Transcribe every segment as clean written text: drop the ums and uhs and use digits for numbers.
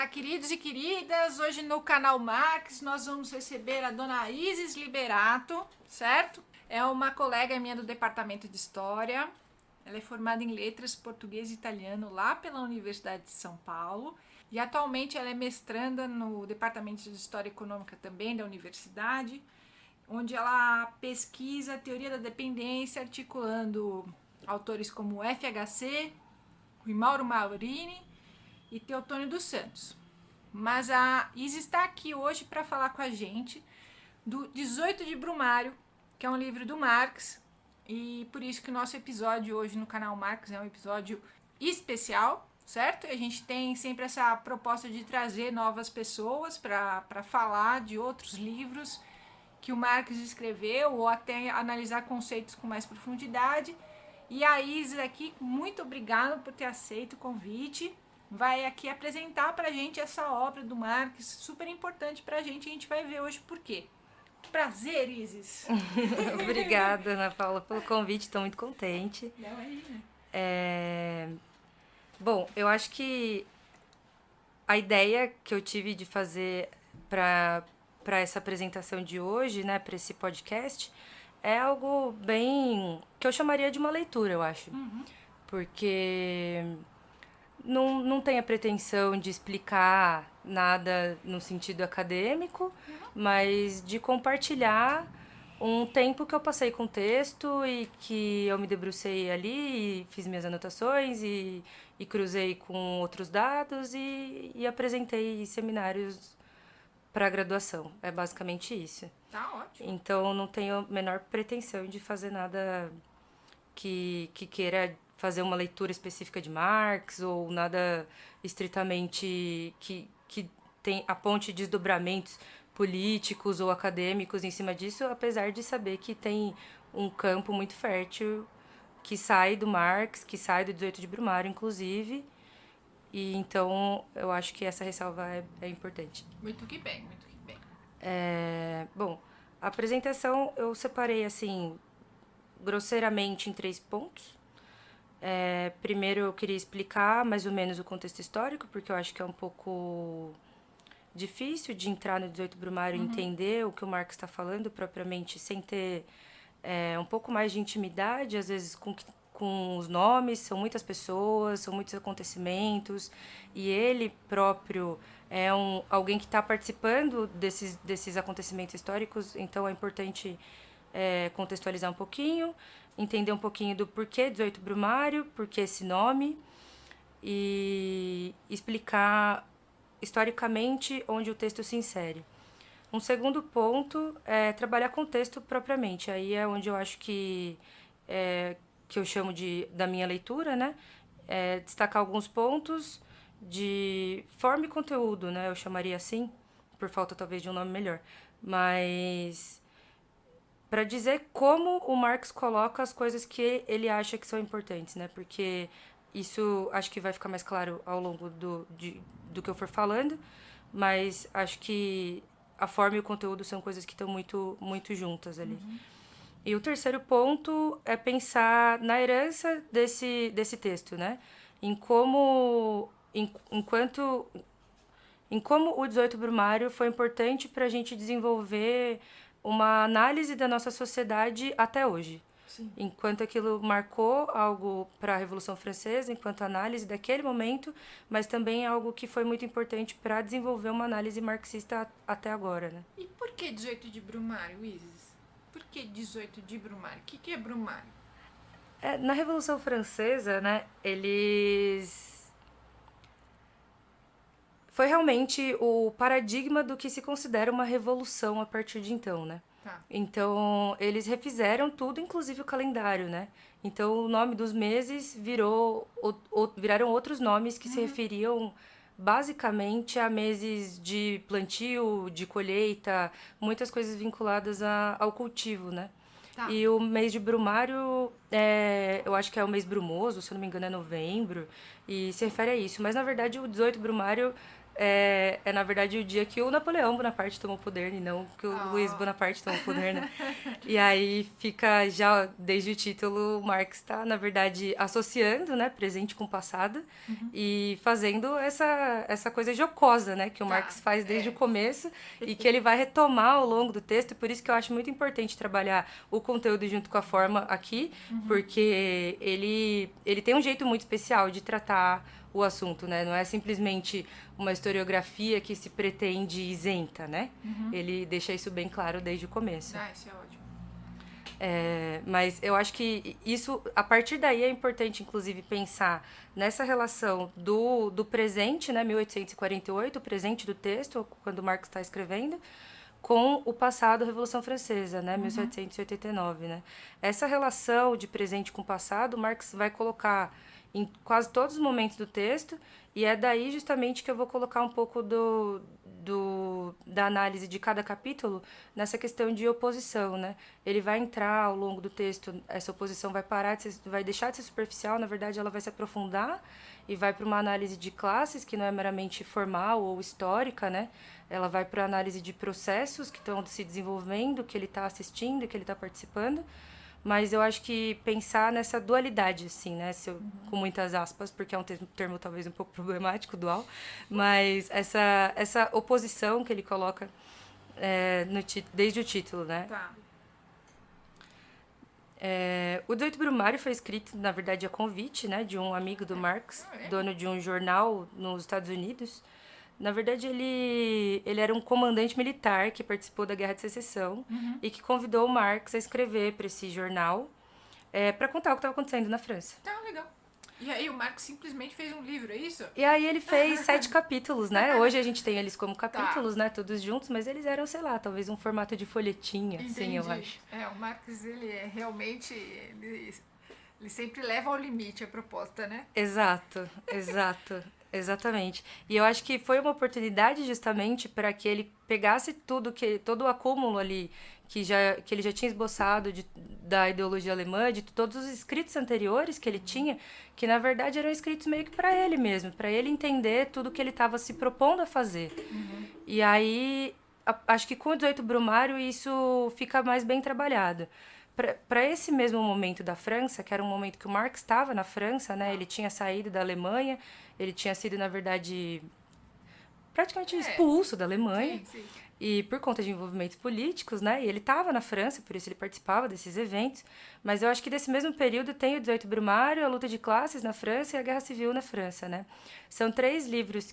queridos e queridas, hoje no canal Marx nós vamos receber a dona Isis Liberato, certo? É uma colega minha do departamento de História, ela é formada em Letras, Português e Italiano lá pela Universidade de São Paulo e atualmente ela é mestranda no departamento de História Econômica também da universidade, onde ela pesquisa a teoria da dependência, articulando autores como FHC, Rui Mauro Maurini e Teotônio dos Santos. Mas a Isis está aqui hoje para falar com a gente do 18 de Brumário, que é um livro do Marx, e por isso que o nosso episódio hoje no canal Marx é um episódio especial, certo? E a gente tem sempre essa proposta de trazer novas pessoas para falar de outros livros que o Marx escreveu ou até analisar conceitos com mais profundidade. E a Isis aqui, muito obrigada por ter aceito o convite. Vai aqui apresentar pra gente essa obra do Marx, super importante pra gente, e a gente vai ver hoje por quê. Prazer, Isis! Obrigada, Ana Paula, pelo convite, estou muito contente. Não, imagina. Bom, eu acho que a ideia que eu tive de fazer para essa apresentação de hoje, né, para esse podcast, é algo bem que eu chamaria de uma leitura, eu acho. Porque não tem a pretensão de explicar nada no sentido acadêmico, mas de compartilhar um tempo que eu passei com o texto e que eu me debrucei ali e fiz minhas anotações e cruzei com outros dados e apresentei seminários para graduação. É basicamente isso. Tá ótimo. Então, não tenho a menor pretensão de fazer nada que queira fazer uma leitura específica de Marx ou nada estritamente que tem aponte desdobramentos políticos ou acadêmicos em cima disso, apesar de saber que tem um campo muito fértil que sai do Marx, que sai do 18 de Brumário, inclusive. E então eu acho que essa ressalva é importante. Muito que bem, muito que bem. Bom, a apresentação eu separei assim grosseiramente em 3 pontos. Primeiro eu queria explicar mais ou menos o contexto histórico, porque eu acho que é um pouco difícil de entrar no 18 Brumário e entender o que o Marx está falando propriamente, sem ter um pouco mais de intimidade, às vezes com os nomes, são muitas pessoas, são muitos acontecimentos, e ele próprio é alguém que está participando desses acontecimentos históricos, então é importante contextualizar um pouquinho, entender um pouquinho do porquê 18 Brumário, porquê esse nome, e explicar historicamente onde o texto se insere. Um segundo ponto é trabalhar com o texto propriamente. Aí é onde eu acho que eu chamo da minha leitura, né? Destacar alguns pontos de forma e conteúdo, né? Eu chamaria assim, por falta talvez de um nome melhor. Mas para dizer como o Marx coloca as coisas que ele acha que são importantes, né? Porque isso acho que vai ficar mais claro ao longo do que eu for falando, mas acho que a forma e o conteúdo são coisas que estão muito, muito juntas ali. E o terceiro ponto é pensar na herança desse texto, né? Em como, em como o 18 Brumário foi importante para a gente desenvolver uma análise da nossa sociedade até hoje. Sim. Enquanto aquilo marcou algo para a Revolução Francesa, enquanto análise daquele momento, mas também algo que foi muito importante para desenvolver uma análise marxista até agora, né? E por que 18 de Brumário, Isis? Por que 18 de Brumário? O que é Brumário? Na Revolução Francesa, né, eles... Foi realmente o paradigma do que se considera uma revolução a partir de então, né? Tá. Então, eles refizeram tudo, inclusive o calendário, né? Então, o nome dos meses viraram outros nomes que se referiam basicamente a meses de plantio, de colheita, muitas coisas vinculadas ao cultivo, né? Tá. E o mês de Brumário, eu acho que é o mês brumoso, se eu não me engano é novembro, e se refere a isso. Mas, na verdade, o 18 Brumário na verdade, o dia que o Napoleão Bonaparte tomou o poder, e não que o Luiz Bonaparte tomou o poder, né? E aí fica já, desde o título, o Marx está, na verdade, associando, né, presente com passado e fazendo essa coisa jocosa, né, que o Marx faz desde o começo e que ele vai retomar ao longo do texto. E por isso que eu acho muito importante trabalhar o conteúdo junto com a forma aqui, porque ele tem um jeito muito especial de tratar o assunto, né? Não é simplesmente uma historiografia que se pretende isenta, né? Ele deixa isso bem claro desde o começo. Isso é ótimo. Mas eu acho que isso, a partir daí é importante, inclusive, pensar nessa relação do presente, né, 1848, o presente do texto, quando Marx está escrevendo, com o passado, a Revolução Francesa, né, 1789, né? Essa relação de presente com passado, Marx vai colocar em quase todos os momentos do texto, e é daí justamente que eu vou colocar um pouco da análise de cada capítulo nessa questão de oposição, né? Ele vai entrar ao longo do texto, essa oposição vai vai deixar de ser superficial, na verdade ela vai se aprofundar e vai para uma análise de classes que não é meramente formal ou histórica, né? Ela vai para a análise de processos que estão se desenvolvendo, que ele está assistindo, que ele está participando. Mas eu acho que pensar nessa dualidade, assim, né? Com muitas aspas, porque é um termo talvez um pouco problemático, dual. Mas essa oposição que ele coloca desde o título, né? Tá. O 18 Brumário foi escrito, na verdade, a convite, né? De um amigo do Marx, dono de um jornal nos Estados Unidos. Na verdade, ele era um comandante militar que participou da Guerra de Secessão e que convidou o Marx a escrever para esse jornal para contar o que estava acontecendo na França. Tá, legal. E aí o Marx simplesmente fez um livro, é isso? E aí ele fez 7 capítulos, né? Hoje a gente tem eles como capítulos, né? Todos juntos, mas eles eram, sei lá, talvez um formato de folhetinha, assim, eu acho. O Marx, ele é realmente... Ele sempre leva ao limite a proposta, né? Exato. Exatamente. E eu acho que foi uma oportunidade justamente para que ele pegasse todo o acúmulo ali que ele já tinha esboçado da ideologia alemã, de todos os escritos anteriores que ele tinha, que na verdade eram escritos meio que para ele mesmo, para ele entender tudo que ele estava se propondo a fazer. E aí, acho que com o 18 Brumário isso fica mais bem trabalhado. Para esse mesmo momento da França, que era um momento que o Marx estava na França, né? Ele tinha saído da Alemanha, ele tinha sido, na verdade, praticamente expulso da Alemanha. Sim. E por conta de envolvimentos políticos, né? E ele estava na França, por isso ele participava desses eventos. Mas eu acho que desse mesmo período tem o 18 Brumário, a luta de classes na França e a Guerra Civil na França, né? São 3 livros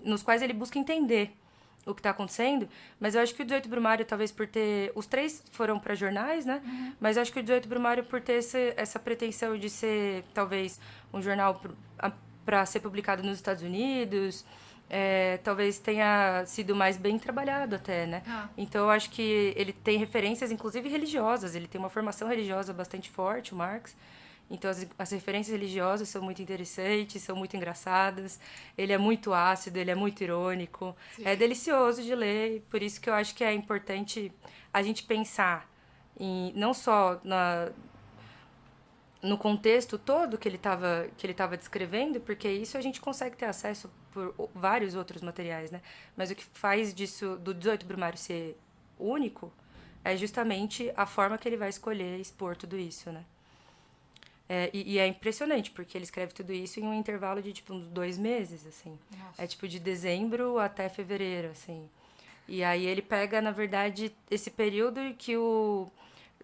nos quais ele busca entender o que está acontecendo, mas eu acho que o 18 Brumário, talvez por ter... Os 3 foram para jornais, né? Mas eu acho que o 18 Brumário, por ter essa pretensão de ser, talvez, um jornal para ser publicado nos Estados Unidos, talvez tenha sido mais bem trabalhado até, né? Então, eu acho que ele tem referências, inclusive religiosas. Ele tem uma formação religiosa bastante forte, o Marx. Então, as referências religiosas são muito interessantes, são muito engraçadas. Ele é muito ácido, ele é muito irônico. Sim. É delicioso de ler, por isso que eu acho que é importante a gente pensar não só no contexto todo que ele estava descrevendo, porque isso a gente consegue ter acesso por vários outros materiais, né? Mas o que faz do 18 Brumário ser único é justamente a forma que ele vai escolher expor tudo isso, né? E é impressionante, porque ele escreve tudo isso em um intervalo de, tipo, uns 2 meses, assim. Nossa. É, tipo, de dezembro até fevereiro, assim. E aí ele pega, na verdade, esse período em que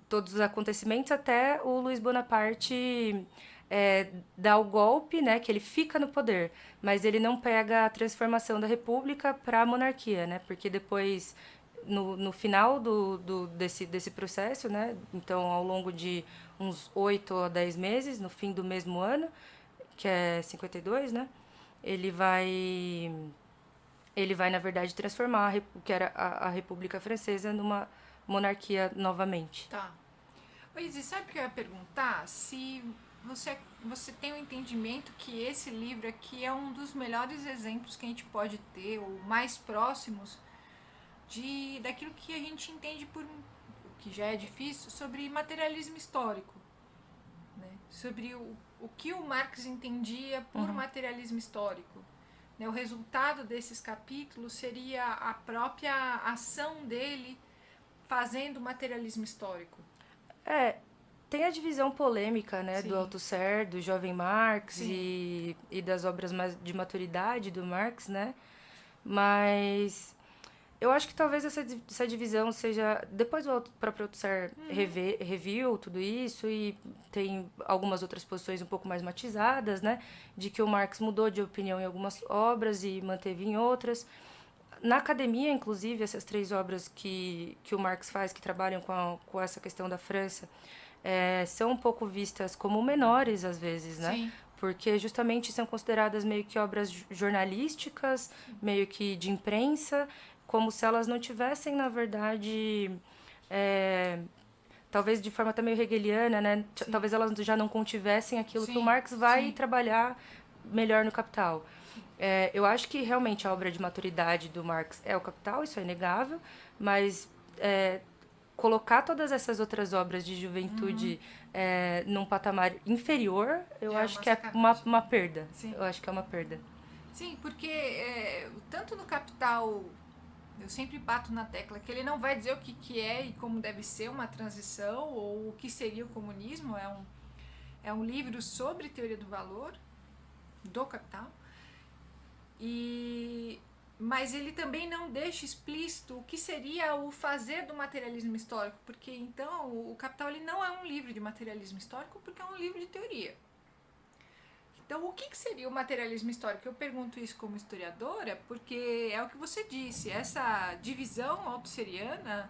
todos os acontecimentos até o Luiz Bonaparte dá o golpe, né, que ele fica no poder. Mas ele não pega a transformação da república para a monarquia, né? Porque depois... No final desse processo, né? Então, ao longo de uns 8 a 10 meses, no fim do mesmo ano, que é 52, né? Ele vai, na verdade, transformar o que era a República Francesa numa monarquia novamente. Tá. Luiz, sabe o que eu ia perguntar? Se você tem o entendimento que esse livro aqui é um dos melhores exemplos que a gente pode ter, ou mais próximos, daquilo que a gente entende o que já é difícil, sobre materialismo histórico, né? Sobre o que o Marx entendia por materialismo histórico, né, o resultado desses capítulos seria a própria ação dele fazendo materialismo histórico. Tem a divisão polêmica, né, do Sim. Althusser, do jovem Marx Sim. e das obras mais de maturidade do Marx, né? Mas eu acho que talvez essa divisão seja... Depois o próprio Althusser reviu tudo isso e tem algumas outras posições um pouco mais matizadas, né? De que o Marx mudou de opinião em algumas obras e manteve em outras. Na academia, inclusive, essas 3 obras que o Marx faz, que trabalham com essa questão da França, são um pouco vistas como menores, às vezes, né? Sim. Porque justamente são consideradas meio que obras jornalísticas, meio que de imprensa, como se elas não tivessem, na verdade, talvez de forma até meio hegeliana, né? Talvez elas já não contivessem aquilo que o Sim. Marx vai Sim. trabalhar melhor no Capital. Eu acho que realmente a obra de maturidade do Marx é o Capital, isso é inegável, mas colocar todas essas outras obras de juventude num patamar inferior, eu acho Uma que é sacanagem. uma perda. Sim. Eu acho que é uma perda. Sim, porque tanto no Capital, eu sempre bato na tecla que ele não vai dizer o que é e como deve ser uma transição ou o que seria o comunismo. É um livro sobre teoria do valor do Capital. Mas ele também não deixa explícito o que seria o fazer do materialismo histórico, porque então o Capital ele não é um livro de materialismo histórico, porque é um livro de teoria. Então, o que seria o materialismo histórico? Eu pergunto isso como historiadora, porque é o que você disse, essa divisão altusseriana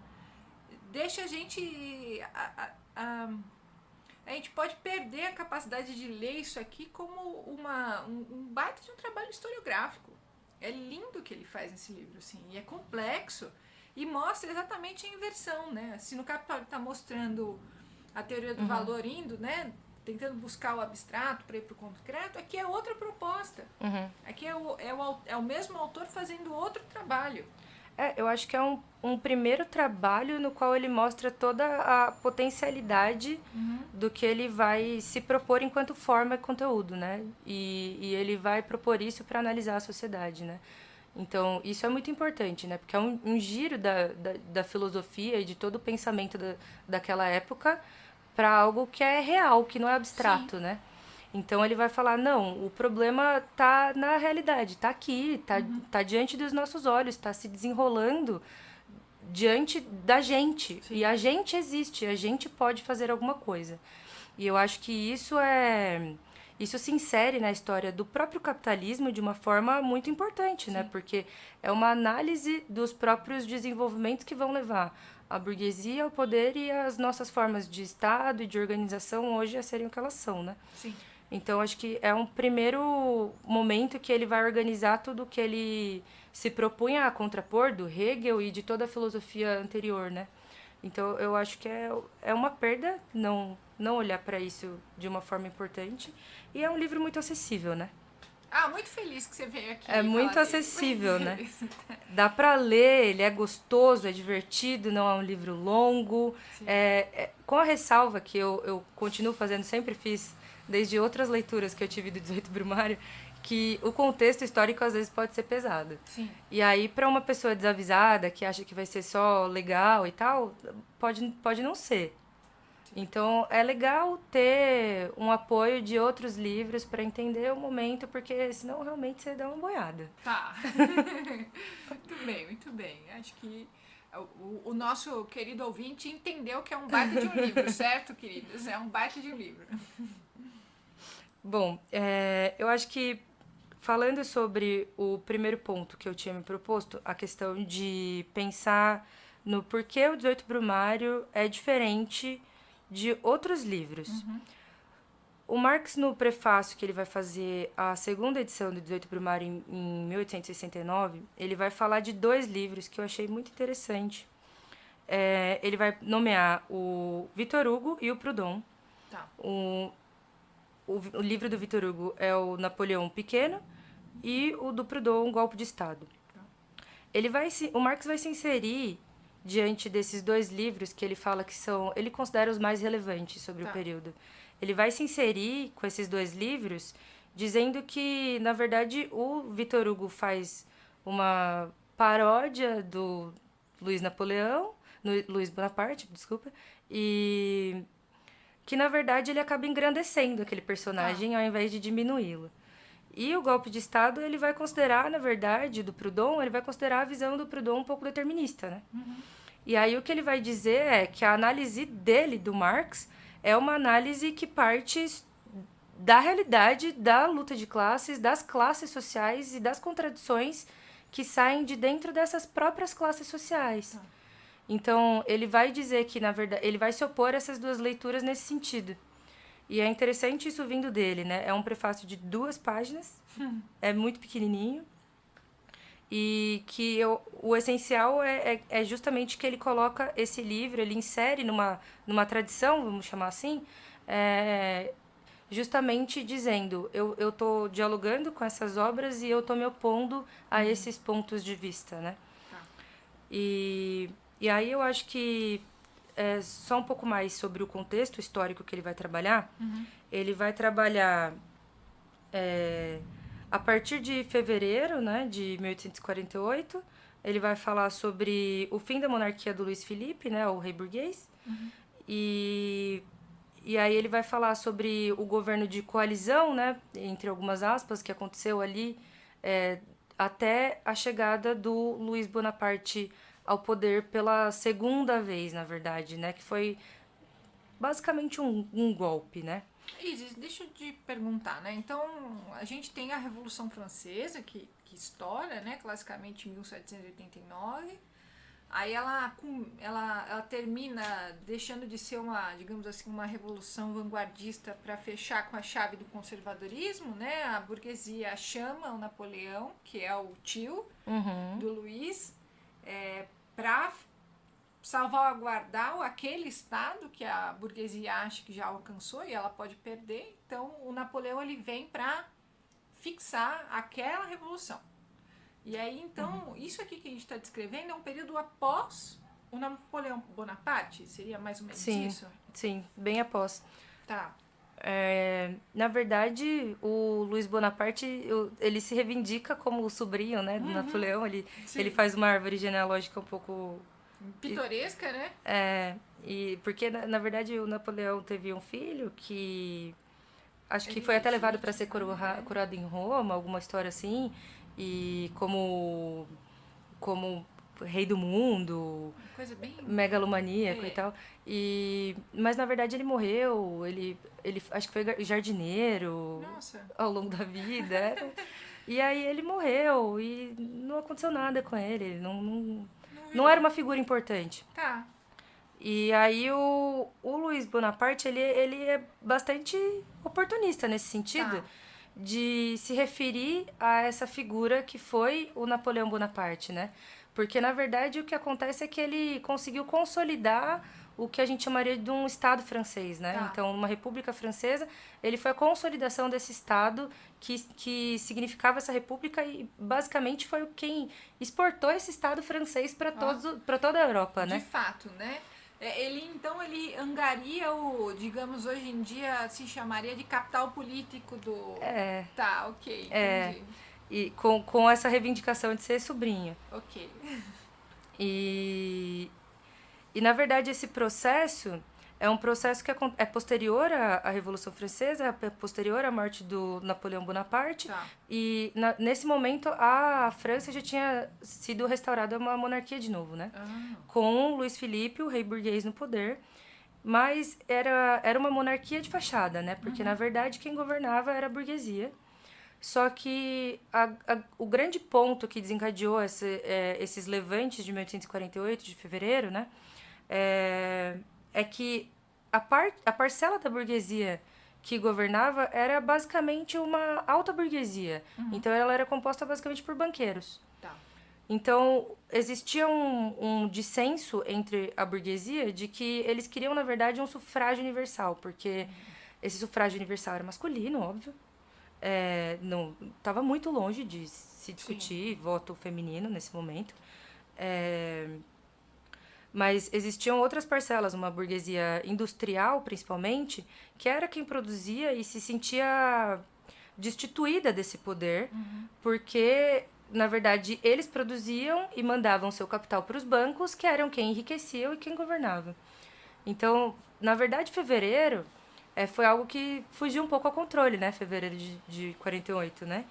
deixa a gente... A gente pode perder a capacidade de ler isso aqui como um baita de um trabalho historiográfico. É lindo o que ele faz nesse livro, assim, e é complexo, e mostra exatamente a inversão, né? Se no Capital ele está mostrando a teoria do valor indo, né? Tentando buscar o abstrato para ir para o concreto, aqui é outra proposta. Aqui é o mesmo autor fazendo outro trabalho. Eu acho que é um primeiro trabalho no qual ele mostra toda a potencialidade do que ele vai se propor enquanto forma e conteúdo, né? E ele vai propor isso para analisar a sociedade, né? Então, isso é muito importante, né? Porque é um giro da filosofia e de todo o pensamento daquela época para algo que é real, que não é abstrato, Sim. né? Então ele vai falar, não, o problema tá na realidade, tá aqui, tá diante dos nossos olhos, tá se desenrolando diante da gente. Sim. E a gente existe, a gente pode fazer alguma coisa. E eu acho que isso se insere na história do próprio capitalismo de uma forma muito importante, né? Porque é uma análise dos próprios desenvolvimentos que vão levar a burguesia ao poder e as nossas formas de Estado e de organização hoje a serem o que elas são, né? Sim. Então, acho que é um primeiro momento que ele vai organizar tudo que ele se propunha a contrapor do Hegel e de toda a filosofia anterior, né? Então, eu acho que é uma perda não olhar para isso de uma forma importante. E é um livro muito acessível, né? Muito feliz que você veio aqui. É muito acessível, né? Dá para ler, ele é gostoso, é divertido, não é um livro longo. Com a ressalva que eu continuo fazendo, sempre fiz, desde outras leituras que eu tive do 18 Brumário, que o contexto histórico às vezes pode ser pesado. Sim. E aí, para uma pessoa desavisada, que acha que vai ser só legal e tal, pode não ser. Então, é legal ter um apoio de outros livros para entender o momento, porque senão realmente você dá uma boiada. Tá. Muito bem, muito bem. Acho que o nosso querido ouvinte entendeu que é um baita de um livro, certo, queridos? É um baita de um livro. Bom, eu acho que falando sobre o primeiro ponto que eu tinha me proposto, a questão de pensar no porquê o 18 Brumário é diferente de outros livros. O Marx, no prefácio que ele vai fazer a segunda edição do 18 Brumário em 1869, ele vai falar de 2 livros que eu achei muito interessante. Ele vai nomear o Victor Hugo e o Proudhon. Tá. O livro do Victor Hugo é o Napoleão Pequeno e o do Proudhon, um Golpe de Estado. O Marx vai se inserir diante desses 2 livros que ele fala que são... Ele considera os mais relevantes sobre o período. Ele vai se inserir com esses 2 livros dizendo que, na verdade, o Victor Hugo faz uma paródia do Luiz Bonaparte, desculpa, e que, na verdade, ele acaba engrandecendo aquele Tá. personagem ao invés de diminuí-lo. E o golpe de Estado, ele vai considerar, na verdade, do Proudhon, ele vai considerar a visão do Proudhon um pouco determinista, né? E aí o que ele vai dizer é que a análise dele, do Marx, é uma análise que parte da realidade da luta de classes, das classes sociais e das contradições que saem de dentro dessas próprias classes sociais. Então, ele vai dizer que, na verdade, ele vai se opor a essas duas leituras nesse sentido. E é interessante isso vindo dele, né? É um prefácio de 2 páginas, é muito pequenininho, e que o essencial é justamente que ele coloca esse livro, ele insere numa tradição, vamos chamar assim, justamente dizendo, eu estou dialogando com essas obras e eu estou me opondo a esses pontos de vista, né? Tá. E aí eu acho que só um pouco mais sobre o contexto histórico que ele vai trabalhar. Ele vai trabalhar a partir de fevereiro, né, de 1848. Ele vai falar sobre o fim da monarquia do Luís Filipe, né, o rei burguês. E aí ele vai falar sobre o governo de coalizão, né, entre algumas aspas, que aconteceu ali até a chegada do Luís Bonaparte ao poder pela segunda vez, na verdade, né, que foi basicamente um golpe, né? Isis, deixa eu te perguntar, né? Então, a gente tem a Revolução Francesa, que estoura, né? Classicamente em 1789. Aí ela termina deixando de ser uma, digamos assim, uma revolução vanguardista para fechar com a chave do conservadorismo, né? A burguesia chama o Napoleão, que é o tio do Luís, para salvaguardar aquele estado que a burguesia acha que já alcançou e ela pode perder. Então, o Napoleão ele vem para fixar aquela revolução. E aí, então, isso aqui que a gente está descrevendo é um período após o Napoleão Bonaparte? Seria mais ou menos Sim, isso? sim, bem após. Tá. Na verdade, o Luiz Bonaparte, ele se reivindica como o sobrinho, né, do Napoleão. Ele Sim. faz uma árvore genealógica um pouco... Pitoresca, né? Porque, na verdade, o Napoleão teve um filho que... Acho que Ele foi até levado para legítimo, ser coroado em Roma, alguma história assim. E como rei do mundo, Uma coisa bem... megalomaníaco e tal. Mas na verdade ele morreu, ele acho que foi jardineiro Nossa. ao longo da vida. E aí ele morreu e não aconteceu nada com ele. Ele não era uma figura importante. Tá. E aí o Luiz Bonaparte, ele é bastante oportunista nesse sentido. Tá. De se referir a essa figura que foi o Napoleão Bonaparte, né? Porque, na verdade, o que acontece é que ele conseguiu consolidar o que a gente chamaria de um Estado francês, né? Tá. Então, uma República Francesa, ele foi a consolidação desse Estado que significava essa República e, basicamente, foi quem exportou esse Estado francês para toda a Europa, De né? fato, né? Ele angaria digamos, hoje em dia se chamaria de capital político do... Tá, ok, entendi. E com essa reivindicação de ser sobrinho. Ok. E, na verdade, esse processo é um processo que é posterior à Revolução Francesa, é posterior à morte do Napoleão Bonaparte. Tá. E, nesse momento, a França já tinha sido restaurada uma monarquia de novo, né? Com Luís Filipe, o rei burguês, no poder. Mas era uma monarquia de fachada, né? Porque, na verdade, quem governava era a burguesia. Só que o grande ponto que desencadeou esses levantes de 1848, de fevereiro, né? É que a parcela da burguesia que governava era basicamente uma alta burguesia. Então, ela era composta basicamente por banqueiros. Tá. Então, existia um dissenso entre a burguesia de que eles queriam, na verdade, um sufrágio universal, porque esse sufrágio universal era masculino, óbvio. Não estava muito longe de se discutir voto feminino nesse momento. Mas existiam outras parcelas, uma burguesia industrial, principalmente, que era quem produzia e se sentia destituída desse poder, porque, na verdade, eles produziam e mandavam seu capital para os bancos, que eram quem enriqueciam e quem governava. Então, na verdade, fevereiro foi algo que fugiu um pouco ao controle, né? Fevereiro de 48, né?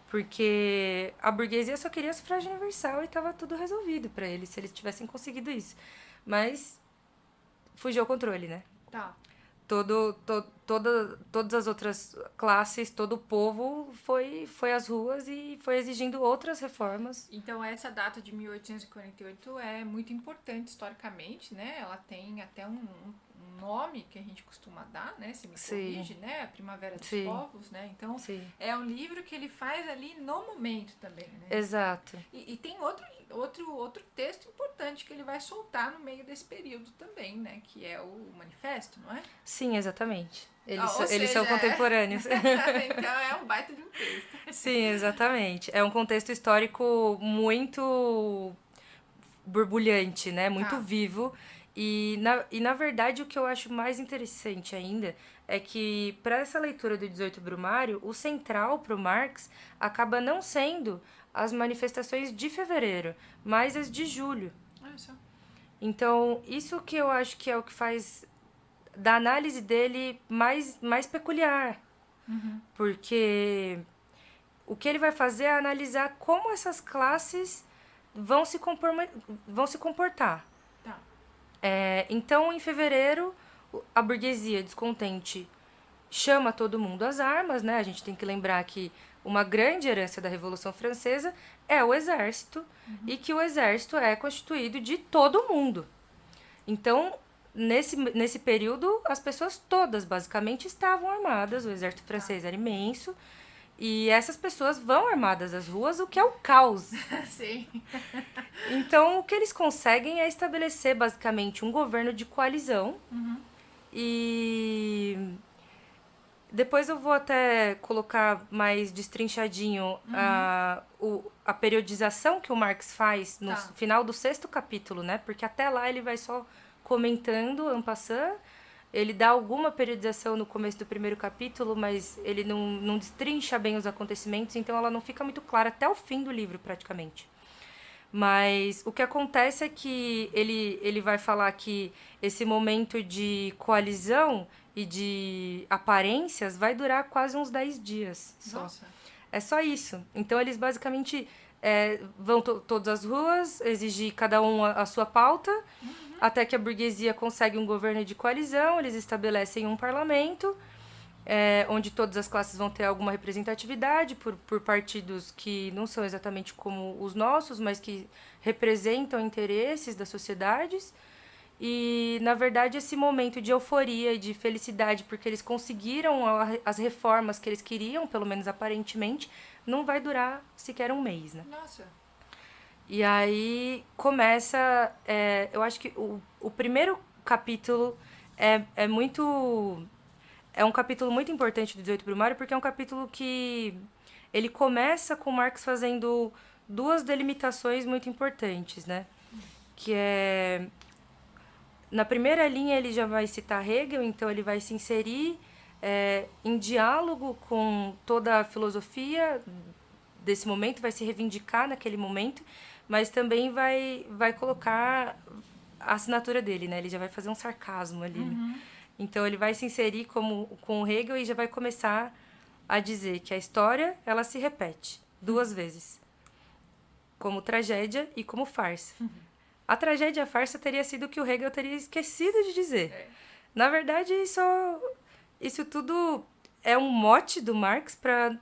Porque a burguesia só queria sufrágio universal e estava tudo resolvido para eles, se eles tivessem conseguido isso. Mas fugiu ao controle, né? Tá. Todas as outras classes, todo o povo foi às ruas e foi exigindo outras reformas. Então, essa data de 1848 é muito importante historicamente, né? Ela tem até um nome que a gente costuma dar, né? Se me corrige, né? A Primavera dos Povos, né? Então, é um livro que ele faz ali no momento também, né? Exato. E tem outro texto importante que ele vai soltar no meio desse período também, né? Que é o Manifesto, não é? Sim, exatamente. Eles seja, são contemporâneos. Então é um baita de um texto. Sim, exatamente. É um contexto histórico muito borbulhante, né? Muito vivo. E na verdade, o que eu acho mais interessante ainda é que, para essa leitura do 18 Brumário, o central para o Marx acaba não sendo as manifestações de fevereiro, mas as de julho. Então, isso que eu acho que é o que faz da análise dele mais peculiar. Porque o que ele vai fazer é analisar como essas classes vão se comportar. Então, em fevereiro, a burguesia descontente chama todo mundo às armas, né? A gente tem que lembrar que uma grande herança da Revolução Francesa é o exército, e que o exército é constituído de todo mundo. Então, nesse período, as pessoas todas, basicamente, estavam armadas, o exército francês era imenso, e essas pessoas vão armadas às ruas, o que é o caos. Sim. Então, o que eles conseguem é estabelecer, basicamente, um governo de coalizão. E depois eu vou até colocar mais destrinchadinho a periodização que o Marx faz no final do 6º capítulo, né? Porque até lá ele vai só comentando, en passant. Ele dá alguma periodização no começo do 1º capítulo, mas ele não destrincha bem os acontecimentos, então ela não fica muito clara até o fim do livro, praticamente. Mas o que acontece é que ele vai falar que esse momento de coalizão e de aparências vai durar quase uns 10 dias só. Nossa. É só isso. Então, eles basicamente vão todas as ruas, exigir cada um a sua pauta, até que a burguesia consegue um governo de coalizão, eles estabelecem um parlamento, onde todas as classes vão ter alguma representatividade por partidos que não são exatamente como os nossos, mas que representam interesses das sociedades. E, na verdade, esse momento de euforia e de felicidade, porque eles conseguiram as reformas que eles queriam, pelo menos aparentemente, não vai durar sequer um mês, né? Nossa. E aí começa... eu acho que o primeiro capítulo é muito... É um capítulo muito importante do 18 Brumário, porque é um capítulo que ele começa com Marx fazendo duas delimitações muito importantes, né? Que é... Na primeira linha ele já vai citar Hegel, então ele vai se inserir em diálogo com toda a filosofia desse momento, vai se reivindicar naquele momento, mas também vai colocar a assinatura dele, né? Ele já vai fazer um sarcasmo ali, né? Então ele vai se inserir com o Hegel e já vai começar a dizer que a história ela se repete 2 vezes, como tragédia e como farsa. A tragédia e a farsa teria sido o que o Hegel teria esquecido de dizer. Na verdade, isso tudo é um mote do Marx para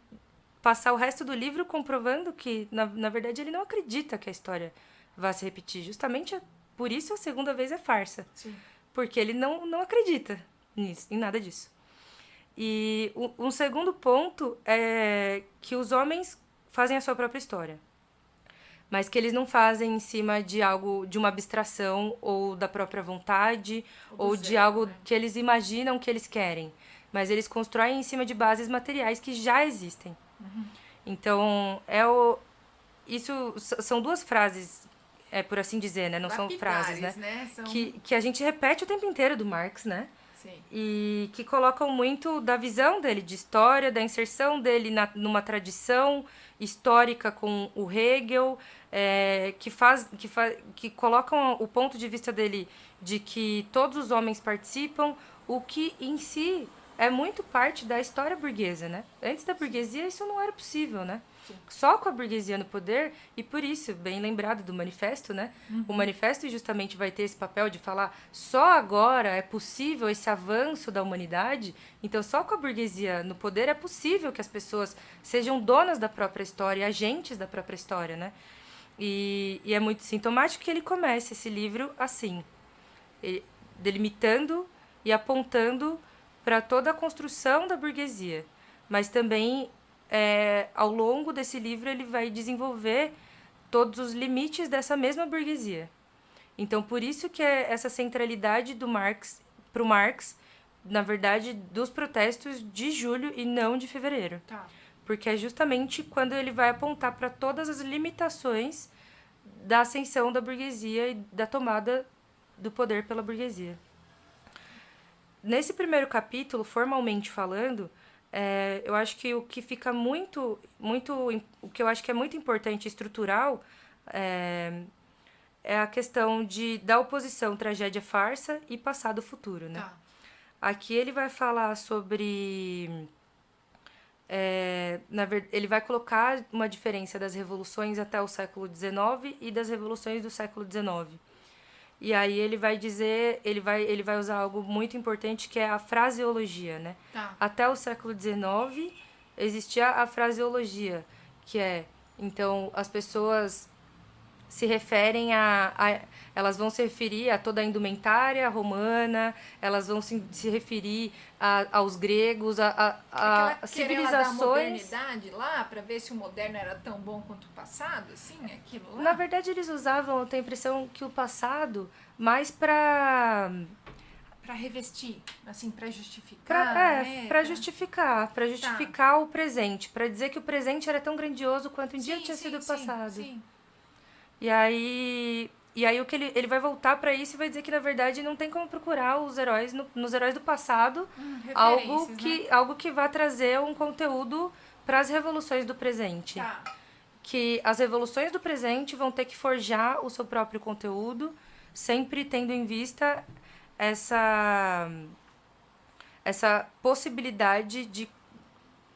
passar o resto do livro comprovando que, na verdade, ele não acredita que a história vá se repetir. Justamente por isso a segunda vez é farsa. Sim. Porque ele não acredita em nada disso. E um segundo ponto é que os homens fazem a sua própria história, mas que eles não fazem em cima de algo, de uma abstração ou da própria vontade ou de algo que eles imaginam que eles querem, mas eles constroem em cima de bases materiais que já existem. Então, isso são 2 frases, por assim dizer, né? Não são frases, né? São... Que a gente repete o tempo inteiro do Marx, né? Sim. e que colocam muito da visão dele de história, da inserção dele numa tradição histórica com o Hegel, que colocam o ponto de vista dele de que todos os homens participam, o que em si é muito parte da história burguesa, né? Antes da burguesia isso não era possível, né? Sim. Só com a burguesia no poder, e por isso, bem lembrado do manifesto, né? O manifesto justamente vai ter esse papel de falar só agora é possível esse avanço da humanidade, então só com a burguesia no poder é possível que as pessoas sejam donas da própria história, agentes da própria história, né? E é muito sintomático que ele comece esse livro assim, delimitando e apontando para toda a construção da burguesia, mas também ao longo desse livro ele vai desenvolver todos os limites dessa mesma burguesia. Então, por isso que é essa centralidade do Marx, para o Marx, na verdade, dos protestos de julho e não de fevereiro. Tá. Porque é justamente quando ele vai apontar para todas as limitações da ascensão da burguesia e da tomada do poder pela burguesia. Nesse primeiro capítulo, formalmente falando, eu acho que o que fica o que eu acho que é muito importante e estrutural é a questão da oposição tragédia-farsa e passado-futuro, né? Tá. Aqui ele vai falar sobre... ele vai colocar uma diferença das revoluções até o século XIX e das revoluções do século XIX. E aí ele vai dizer, ele vai usar algo muito importante que é a fraseologia, né? Tá. Até o século XIX existia a fraseologia, que então, as pessoas se referem elas vão se referir a toda a indumentária romana, elas vão se referir aos gregos, a civilizações. Da modernidade lá, para ver se o moderno era tão bom quanto o passado, assim, aquilo lá? Na verdade, eles usavam, eu tenho a impressão que o passado, mais para revestir, assim, para justificar. Para justificar o presente, para dizer que o presente era tão grandioso quanto um dia tinha sido o passado. Sim. E aí o que ele vai voltar para isso e vai dizer que na verdade não tem como procurar os heróis nos heróis do passado, algo que vá trazer um conteúdo para as revoluções do presente. Tá. Que as revoluções do presente vão ter que forjar o seu próprio conteúdo, sempre tendo em vista essa possibilidade de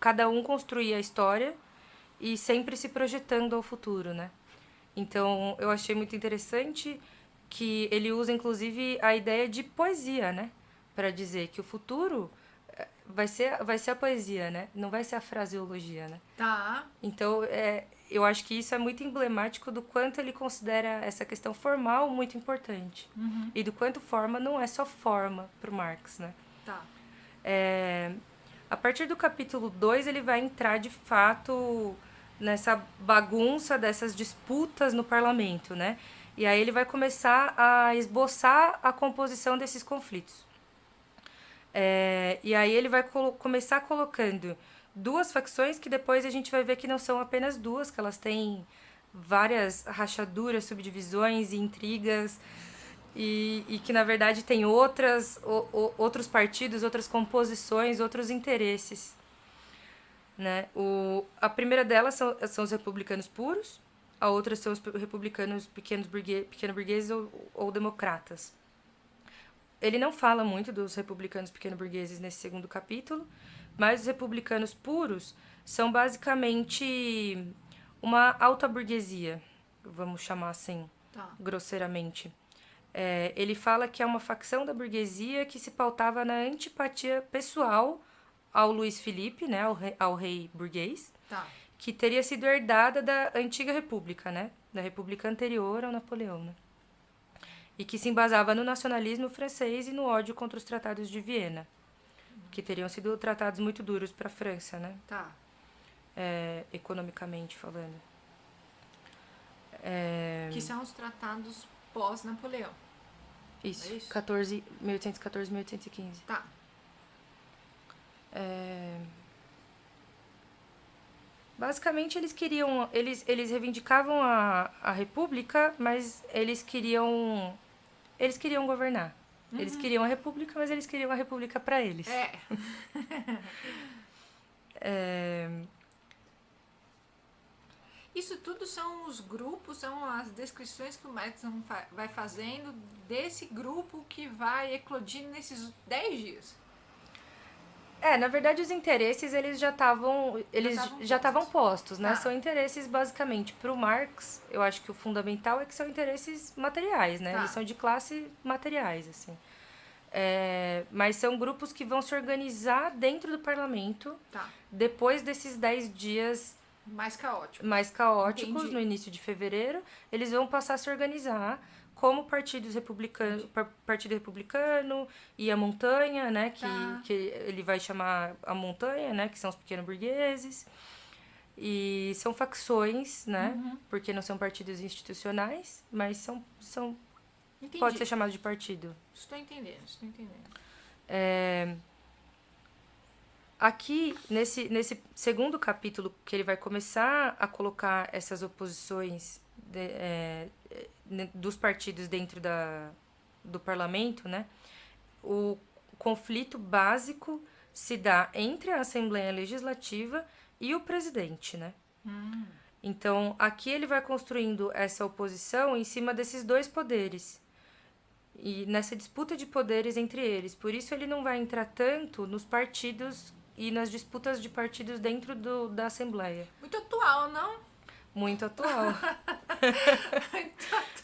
cada um construir a história e sempre se projetando ao futuro, né? Então, eu achei muito interessante que ele usa, inclusive, a ideia de poesia, né? Para dizer que o futuro vai ser a poesia, né? Não vai ser a fraseologia, né? Tá. Então, eu acho que isso é muito emblemático do quanto ele considera essa questão formal muito importante. E do quanto forma não é só forma para o Marx, né? Tá. A partir do capítulo 2, ele vai entrar, de fato, nessa bagunça dessas disputas no parlamento, né? E aí ele vai começar a esboçar a composição desses conflitos. E aí ele vai começar colocando duas facções que depois a gente vai ver que não são apenas duas, que elas têm várias rachaduras, subdivisões e intrigas, e que na verdade tem outros partidos, outras composições, outros interesses. Né? A primeira delas são os republicanos puros, a outra são os republicanos pequeno-burgueses ou democratas. Ele não fala muito dos republicanos pequeno-burgueses nesse segundo capítulo, mas os republicanos puros são basicamente uma alta burguesia, vamos chamar assim, grosseiramente. Ele fala que é uma facção da burguesia que se pautava na antipatia pessoal ao Luís Filipe, né, ao rei burguês, que teria sido herdada da antiga república, né, da república anterior ao Napoleão, né, e que se embasava no nacionalismo francês e no ódio contra os tratados de Viena, que teriam sido tratados muito duros para a França, né, economicamente falando. Que são os tratados pós-Napoleão. Isso, 1814, 1815. Tá. Basicamente eles reivindicavam a república, mas eles queriam governar. Eles queriam a república, mas eles queriam a república para eles. Isso tudo são os grupos, são as descrições que o Marx vai fazendo desse grupo que vai eclodir nesses 10 dias. Na verdade, os interesses eles já estavam postos, né? São interesses basicamente para o Marx. Eu acho que o fundamental é que são interesses materiais, né? Eles são de classe materiais, assim. Mas são grupos que vão se organizar dentro do parlamento depois desses 10 dias mais caóticos Entendi. no início de fevereiro. Eles vão passar a se organizar como Partido Republicano e a Montanha, né? Que ele vai chamar a Montanha, né? Que são os pequenos burgueses. E são facções, né? Porque não são partidos institucionais, mas são pode ser chamado de partido. Estou entendendo. Aqui, nesse segundo capítulo, que ele vai começar a colocar essas oposições dos partidos dentro do parlamento, né? O conflito básico se dá entre a Assembleia Legislativa e o presidente, né? Então, aqui ele vai construindo essa oposição em cima desses dois poderes. E nessa disputa de poderes entre eles. Por isso ele não vai entrar tanto nos partidos e nas disputas de partidos dentro da Assembleia. Muito atual, não? Muito atual.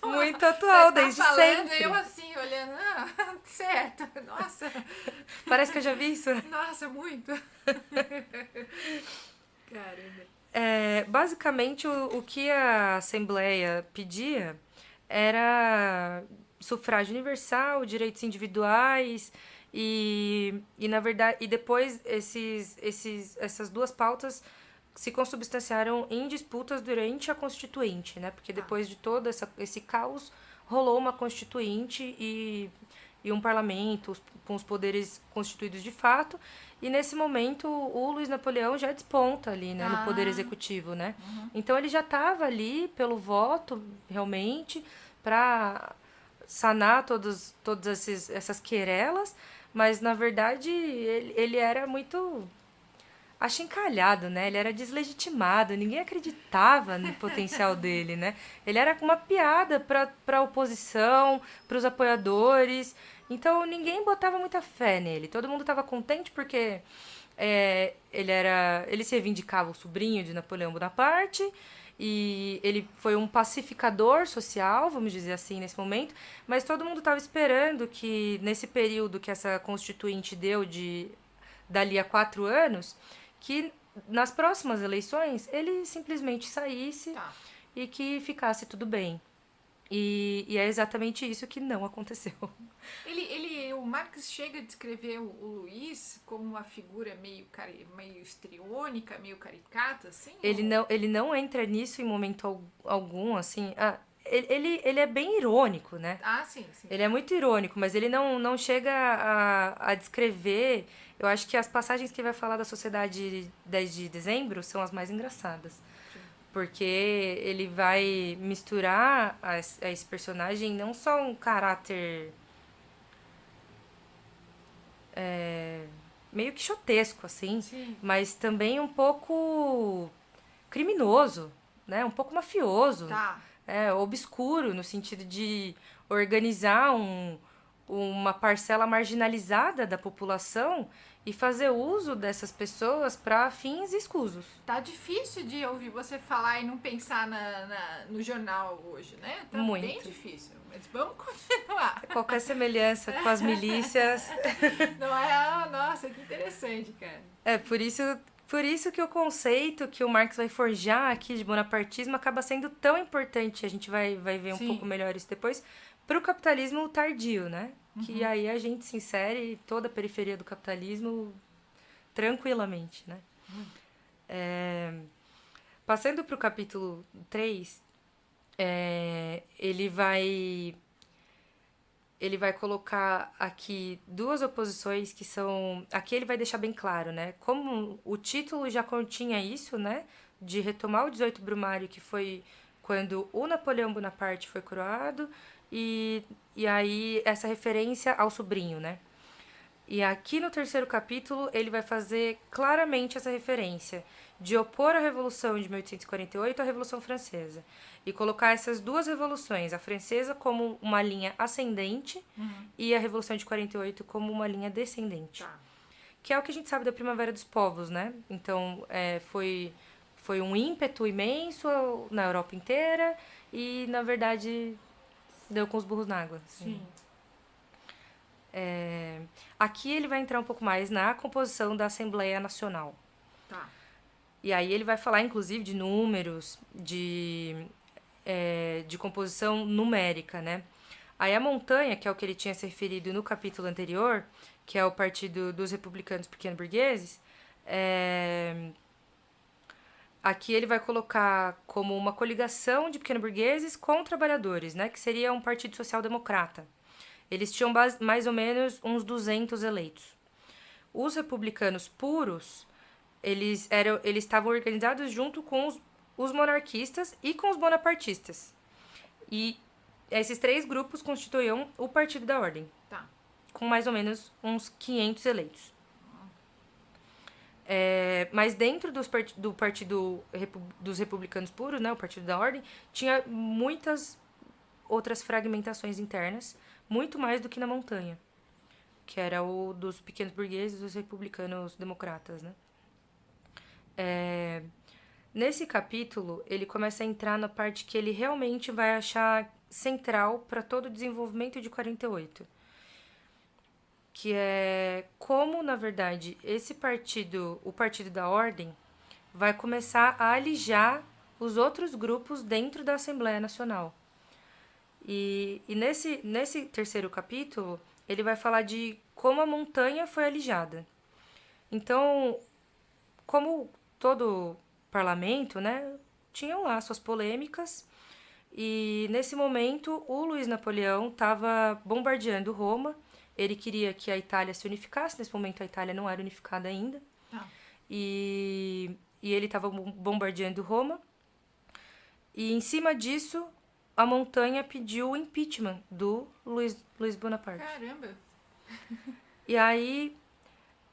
Muito atual, você desde falando, sempre. Eu assim, olhando, certo, nossa. Parece que eu já vi isso. Nossa, muito. Caramba. Basicamente, o que a Assembleia pedia era sufrágio universal, direitos individuais na verdade, e depois essas duas pautas se consubstanciaram em disputas durante a Constituinte, né? Porque depois de todo esse caos, rolou uma Constituinte e um parlamento com os poderes constituídos de fato. E nesse momento, o Luiz Napoleão já desponta ali, né? No poder executivo, né? Então, ele já estava ali pelo voto, realmente, para sanar todas essas querelas, mas, na verdade, ele era muito achincalhado, né? Ele era deslegitimado, ninguém acreditava no potencial dele, né? Ele era uma piada para a oposição, para os apoiadores, então ninguém botava muita fé nele. Todo mundo estava contente porque ele se reivindicava o sobrinho de Napoleão Bonaparte, e ele foi um pacificador social, vamos dizer assim, nesse momento, mas todo mundo estava esperando que, nesse período que essa Constituinte deu dali a 4 anos, que nas próximas eleições ele simplesmente saísse e que ficasse tudo bem. E é exatamente isso que não aconteceu. O Marx chega a descrever o Luiz como uma figura meio histriônica, meio caricata, assim? Ele não entra nisso em momento algum, assim. Ele é bem irônico, né? Sim. Ele é muito irônico, mas ele não chega a descrever. Eu acho que as passagens que vai falar da Sociedade 10 de Dezembro são as mais engraçadas. Porque ele vai misturar a esse personagem não só um caráter meio quixotesco, assim, mas também um pouco criminoso, né? Um pouco mafioso. Obscuro, no sentido de organizar uma parcela marginalizada da população e fazer uso dessas pessoas para fins escusos. Tá difícil de ouvir você falar e não pensar no jornal hoje, né? Tá muito. Bem difícil, mas vamos continuar. Qualquer semelhança com as milícias. Não é? Nossa, que interessante, cara. Por isso que o conceito que o Marx vai forjar aqui de bonapartismo acaba sendo tão importante, a gente vai ver um pouco melhor isso depois, para o capitalismo tardio, né? Que aí a gente se insere toda a periferia do capitalismo tranquilamente, né? Passando para o capítulo 3, ele vai colocar aqui duas oposições que são... Aqui ele vai deixar bem claro, né? Como o título já continha isso, né? De retomar o 18 Brumário, que foi quando o Napoleão Bonaparte foi coroado, e aí essa referência ao sobrinho, né? E aqui no terceiro capítulo ele vai fazer claramente essa referência de opor a Revolução de 1848 à Revolução Francesa e colocar essas duas revoluções, a francesa como uma linha ascendente e a Revolução de 48 como uma linha descendente. Tá. Que é o que a gente sabe da Primavera dos Povos, né? Então, foi um ímpeto imenso na Europa inteira e, na verdade, deu com os burros na água. Assim. Sim. Aqui ele vai entrar um pouco mais na composição da Assembleia Nacional. Tá. E aí ele vai falar, inclusive, de números, de composição numérica, né? Aí a montanha, que é o que ele tinha se referido no capítulo anterior, que é o Partido dos Republicanos Pequeno-Burgueses, aqui ele vai colocar como uma coligação de pequeno-burgueses com trabalhadores, né? Que seria um partido social-democrata. Eles tinham mais ou menos uns 200 eleitos. Os republicanos puros, eles estavam organizados junto com os monarquistas e com os bonapartistas. E esses três grupos constituíam o Partido da Ordem, Tá. com mais ou menos uns 500 eleitos. Mas dentro do Partido dos Republicanos Puros, né, o Partido da Ordem, tinha muitas outras fragmentações internas, muito mais do que na montanha, que era o dos pequenos burgueses e dos republicanos democratas, né? Nesse capítulo, ele começa a entrar na parte que ele realmente vai achar central para todo o desenvolvimento de 48, que é como, na verdade, esse partido, o Partido da Ordem, vai começar a alijar os outros grupos dentro da Assembleia Nacional. E nesse terceiro capítulo, ele vai falar de como a montanha foi alijada. Então, como todo parlamento, né, tinham lá suas polêmicas, e nesse momento o Luiz Napoleão estava bombardeando Roma. Ele queria que a Itália se unificasse. Nesse momento a Itália não era unificada ainda. Tá. E ele estava bombardeando Roma. E em cima disso, a montanha pediu o impeachment do Luiz Bonaparte. Caramba. E aí,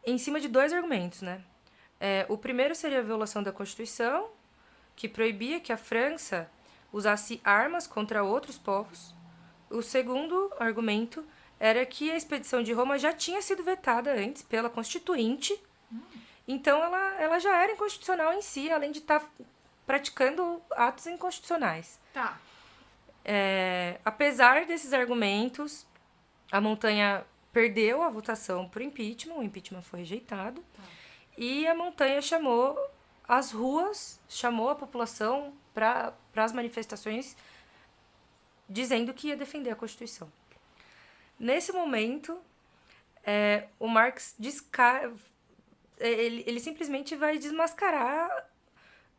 em cima de dois argumentos, né? O primeiro seria a violação da Constituição, que proibia que a França usasse armas contra outros povos. O segundo argumento era que a expedição de Roma já tinha sido vetada antes pela Constituinte. Então, ela já era inconstitucional em si, além de estar praticando atos inconstitucionais. Tá. Apesar desses argumentos, a montanha perdeu a votação para o impeachment foi rejeitado. Tá. E a montanha chamou a população para as manifestações, dizendo que ia defender a Constituição. Nesse momento, o Marx ele simplesmente vai desmascarar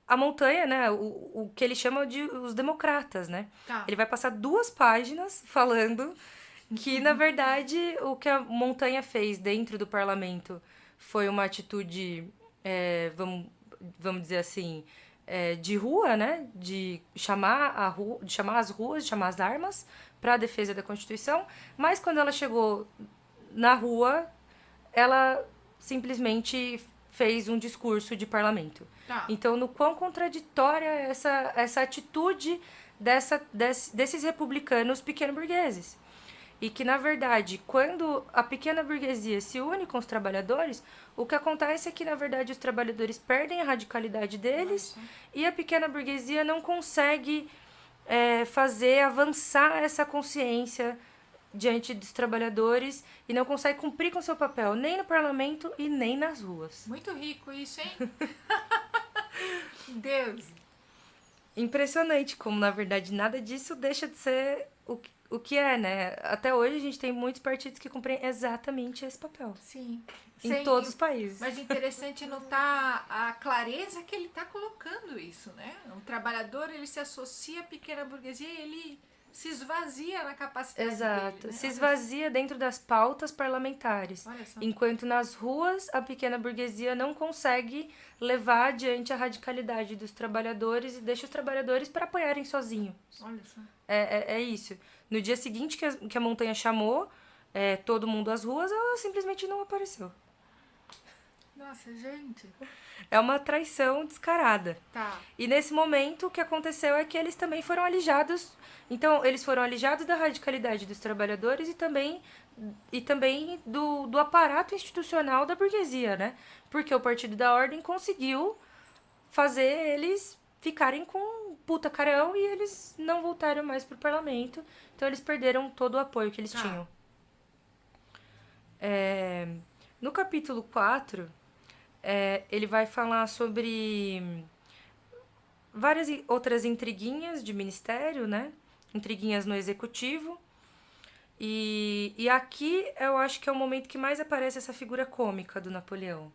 a montanha, né? O que ele chama de os democratas, né? Tá. Ele vai passar 2 páginas falando que, na verdade, o que a montanha fez dentro do parlamento foi uma atitude, vamos dizer assim, de rua, né? De chamar as ruas, de chamar as armas para a defesa da Constituição. Mas quando ela chegou na rua, ela simplesmente fez um discurso de parlamento. Tá. Então, no quão contraditória é essa atitude desses republicanos pequeno-burgueses. E que, na verdade, quando a pequena burguesia se une com os trabalhadores, o que acontece é que, na verdade, os trabalhadores perdem a radicalidade deles. Nossa. E a pequena burguesia não consegue fazer avançar essa consciência diante dos trabalhadores e não consegue cumprir com seu papel nem no parlamento e nem nas ruas. Muito rico isso, hein? Deus. Impressionante como, na verdade, nada disso deixa de ser o que é, né? Até hoje a gente tem muitos partidos que cumprem exatamente esse papel. Sim. Em todos os países. Mas interessante notar a clareza que ele está colocando isso, né? O trabalhador, ele se associa à pequena burguesia e ele se esvazia na capacidade Exato. dele, né? Se esvazia dentro das pautas parlamentares. Olha só. Enquanto nas ruas a pequena burguesia não consegue levar adiante a radicalidade dos trabalhadores e deixa os trabalhadores para apoiarem sozinhos. Olha só. É isso. No dia seguinte que a montanha chamou todo mundo às ruas, ela simplesmente não apareceu. Nossa, gente. É uma traição descarada. Tá. E nesse momento o que aconteceu é que eles também foram alijados. Então, eles foram alijados da radicalidade dos trabalhadores e também do aparato institucional da burguesia, né? Porque o Partido da Ordem conseguiu fazer eles ficarem com puta carão e eles não voltaram mais pro parlamento. Então, eles perderam todo o apoio que eles tinham. No capítulo 4, ele vai falar sobre várias outras intriguinhas de ministério, né? Intriguinhas no executivo. E aqui eu acho que é o momento que mais aparece essa figura cômica do Napoleão.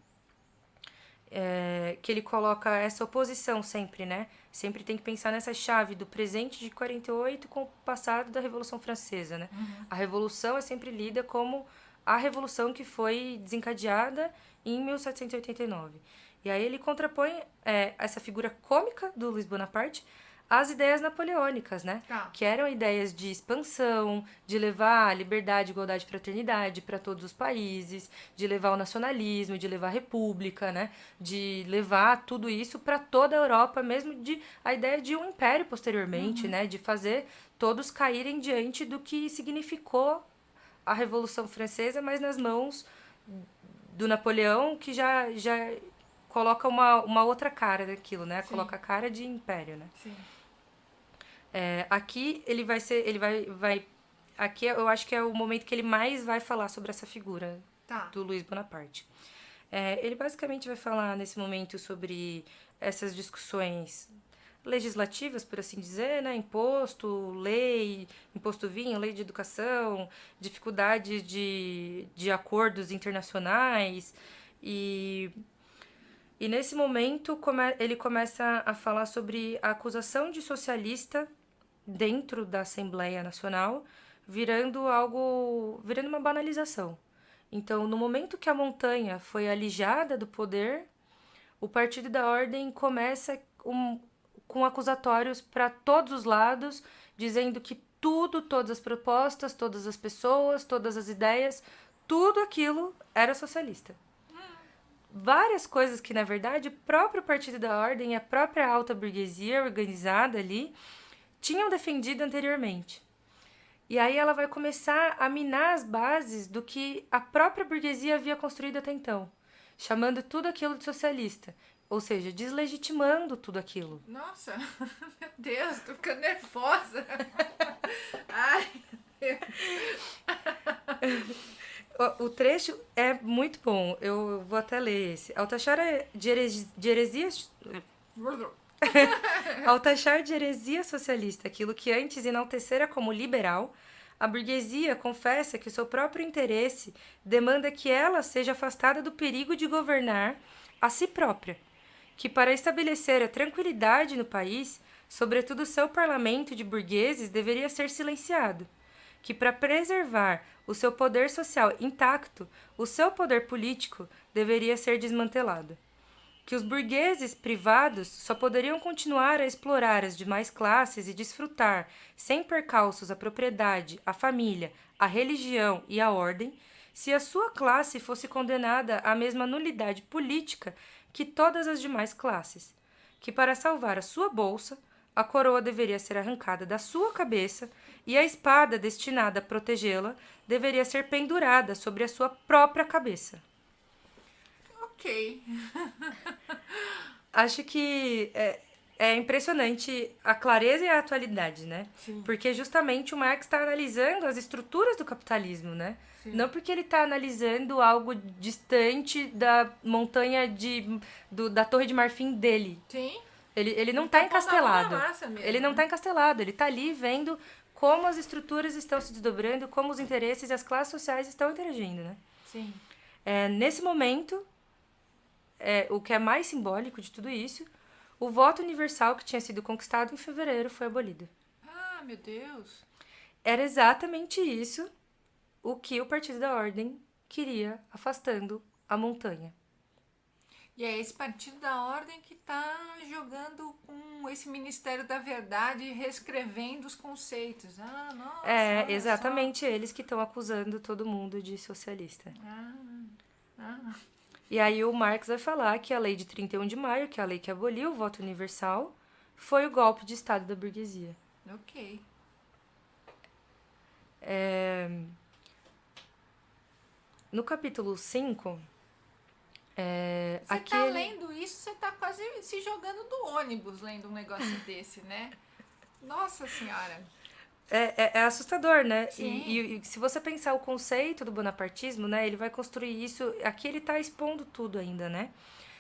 Que ele coloca essa oposição sempre, né? Sempre tem que pensar nessa chave do presente de 48 com o passado da Revolução Francesa, né? Uhum. A Revolução é sempre lida como a Revolução que foi desencadeada em 1789. E aí ele contrapõe essa figura cômica do Luiz Bonaparte às ideias napoleônicas, né? Tá. Que eram ideias de expansão, de levar a liberdade, igualdade e fraternidade para todos os países, de levar o nacionalismo, de levar a república, né? De levar tudo isso para toda a Europa, mesmo a ideia de um império posteriormente, né? De fazer todos caírem diante do que significou a Revolução Francesa, mas nas mãos do Napoleão, que já coloca uma outra cara daquilo, né? Sim. Coloca a cara de império, né? Sim. Aqui ele vai aqui eu acho que é o momento que ele mais vai falar sobre essa figura do Luiz Bonaparte. Ele basicamente vai falar nesse momento sobre essas discussões legislativas, por assim dizer, né? Imposto, lei, imposto vinho, lei de educação, dificuldades de acordos internacionais e nesse momento ele começa a falar sobre a acusação de socialista dentro da Assembleia Nacional, virando uma banalização. Então, no momento que a montanha foi alijada do poder, o Partido da Ordem começa com acusatórios para todos os lados, dizendo que todas as propostas, todas as pessoas, todas as ideias, tudo aquilo era socialista. Várias coisas que, na verdade, o próprio Partido da Ordem, a própria alta burguesia organizada ali, tinham defendido anteriormente. E aí ela vai começar a minar as bases do que a própria burguesia havia construído até então, chamando tudo aquilo de socialista, ou seja, deslegitimando tudo aquilo. Nossa, meu Deus, tô ficando nervosa. Ai, meu Deus. O trecho é muito bom, eu vou até ler esse. Ao taxar de heresias... Ao taxar de heresia socialista aquilo que antes enaltecera como liberal, a burguesia confessa que o seu próprio interesse demanda que ela seja afastada do perigo de governar a si própria, que para estabelecer a tranquilidade no país, sobretudo seu parlamento de burgueses deveria ser silenciado, que para preservar o seu poder social intacto, o seu poder político deveria ser desmantelado, que os burgueses privados só poderiam continuar a explorar as demais classes e desfrutar, sem percalços, a propriedade, a família, a religião e a ordem, se a sua classe fosse condenada à mesma nulidade política que todas as demais classes, que para salvar a sua bolsa, a coroa deveria ser arrancada da sua cabeça e a espada destinada a protegê-la deveria ser pendurada sobre a sua própria cabeça. Ok. Acho que é impressionante a clareza e a atualidade, né? Sim. Porque justamente o Marx está analisando as estruturas do capitalismo, né? Sim. Não porque ele está analisando algo distante da montanha da Torre de Marfim dele. Sim. Ele não está encastelado. Ele não né? está encastelado. Ele está ali vendo como as estruturas estão se desdobrando, como os interesses e as classes sociais estão interagindo, né? Sim. Nesse momento, o que é mais simbólico de tudo isso, o voto universal que tinha sido conquistado em fevereiro foi abolido. Ah, meu Deus. Era exatamente isso o que o Partido da Ordem queria, afastando a montanha. E é esse Partido da Ordem que está jogando com esse Ministério da Verdade, reescrevendo os conceitos. Ah, nossa, olha Exatamente eles que estão acusando todo mundo de socialista. Ah, E aí o Marx vai falar que a lei de 31 de maio, que é a lei que aboliu o voto universal, foi o golpe de Estado da burguesia. ok. No capítulo 5, Você tá lendo isso, você tá quase se jogando do ônibus lendo um negócio desse, né? Nossa Senhora. É assustador, né? Sim. E se você pensar o conceito do bonapartismo, né? Ele vai construir isso... Aqui ele tá expondo tudo ainda, né?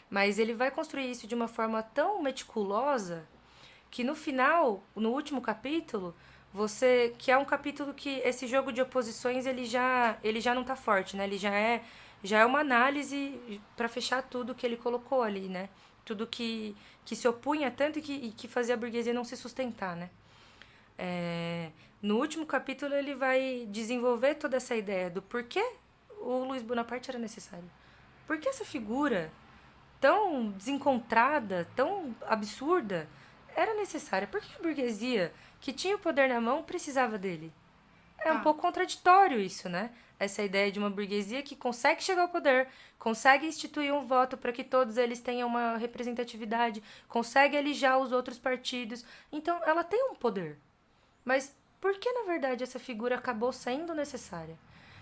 Mas ele vai construir isso de uma forma tão meticulosa que no final, no último capítulo, que é um capítulo que esse jogo de oposições ele já não tá forte, né? Ele já é uma análise para fechar tudo que ele colocou ali, né? Tudo que se opunha tanto e que fazia a burguesia não se sustentar, né? No último capítulo ele vai desenvolver toda essa ideia do porquê o Luiz Bonaparte era necessário. Por que essa figura tão desencontrada, tão absurda, era necessária? Por que a burguesia, que tinha o poder na mão, precisava dele? É um pouco contraditório isso, né? Essa ideia de uma burguesia que consegue chegar ao poder, consegue instituir um voto para que todos eles tenham uma representatividade, consegue alijar os outros partidos. Então, ela tem um poder. Mas por que, na verdade, essa figura acabou sendo necessária?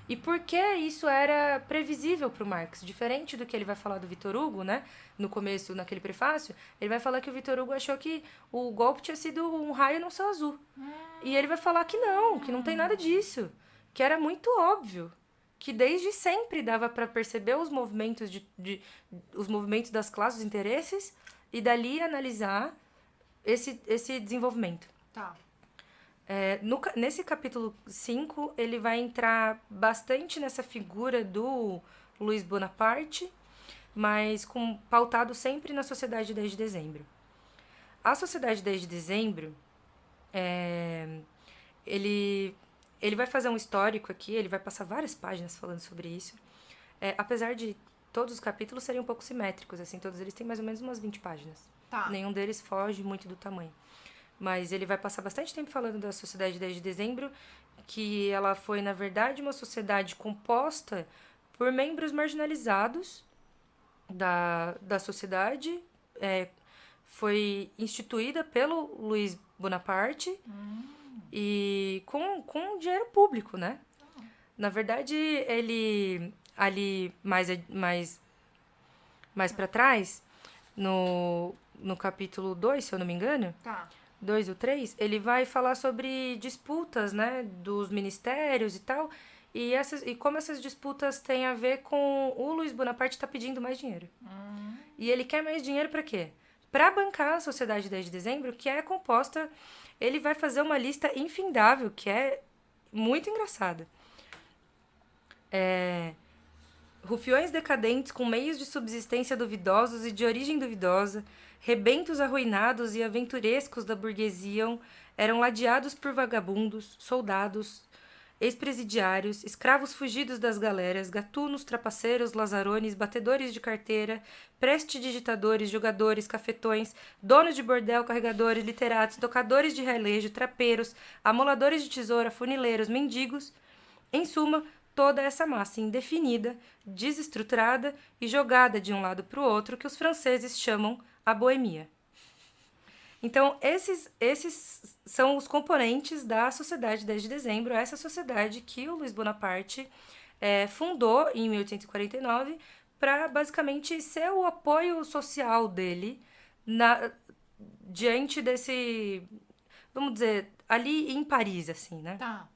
E por que isso era previsível para o Marx? Diferente do que ele vai falar do Vitor Hugo, né? No começo, naquele prefácio, ele vai falar que o Vitor Hugo achou que o golpe tinha sido um raio no céu azul. E ele vai falar que não tem nada disso. Que era muito óbvio. Que desde sempre dava para perceber os movimentos, os movimentos das classes, os interesses, e dali analisar esse desenvolvimento. Tá. Nesse capítulo 5, ele vai entrar bastante nessa figura do Luiz Bonaparte, mas pautado sempre na Sociedade 10 de Dezembro. A Sociedade 10 de Dezembro, ele vai fazer um histórico aqui, ele vai passar várias páginas falando sobre isso. Apesar de todos os capítulos serem um pouco simétricos, assim, todos eles têm mais ou menos umas 20 páginas. Tá. Nenhum deles foge muito do tamanho. Mas ele vai passar bastante tempo falando da Sociedade 10 de Dezembro, que ela foi, na verdade, uma sociedade composta por membros marginalizados da sociedade. Foi instituída pelo Luiz Bonaparte e com dinheiro público, né? Na verdade, ele ali mais para trás, no capítulo 2, se eu não me engano... Tá. 2 ou 3, ele vai falar sobre disputas, né, dos ministérios e tal, e como essas disputas têm a ver com o Luiz Bonaparte tá pedindo mais dinheiro. E ele quer mais dinheiro para quê? Para bancar a Sociedade 10 de Dezembro, que é composta... Ele vai fazer uma lista infindável, que é muito engraçada. Rufiões decadentes com meios de subsistência duvidosos e de origem duvidosa, rebentos arruinados e aventurescos da burguesia eram ladeados por vagabundos, soldados, ex-presidiários, escravos fugidos das galeras, gatunos, trapaceiros, lazarones, batedores de carteira, prestidigitadores, jogadores, cafetões, donos de bordel, carregadores, literatos, tocadores de relejo, trapeiros, amoladores de tesoura, funileiros, mendigos, em suma, toda essa massa indefinida, desestruturada e jogada de um lado para o outro que os franceses chamam a boemia. Então, esses são os componentes da Sociedade 10 de Dezembro, essa sociedade que o Luiz Bonaparte fundou em 1849 para, basicamente, ser o apoio social dele diante desse, vamos dizer, ali em Paris, assim, né? Tá.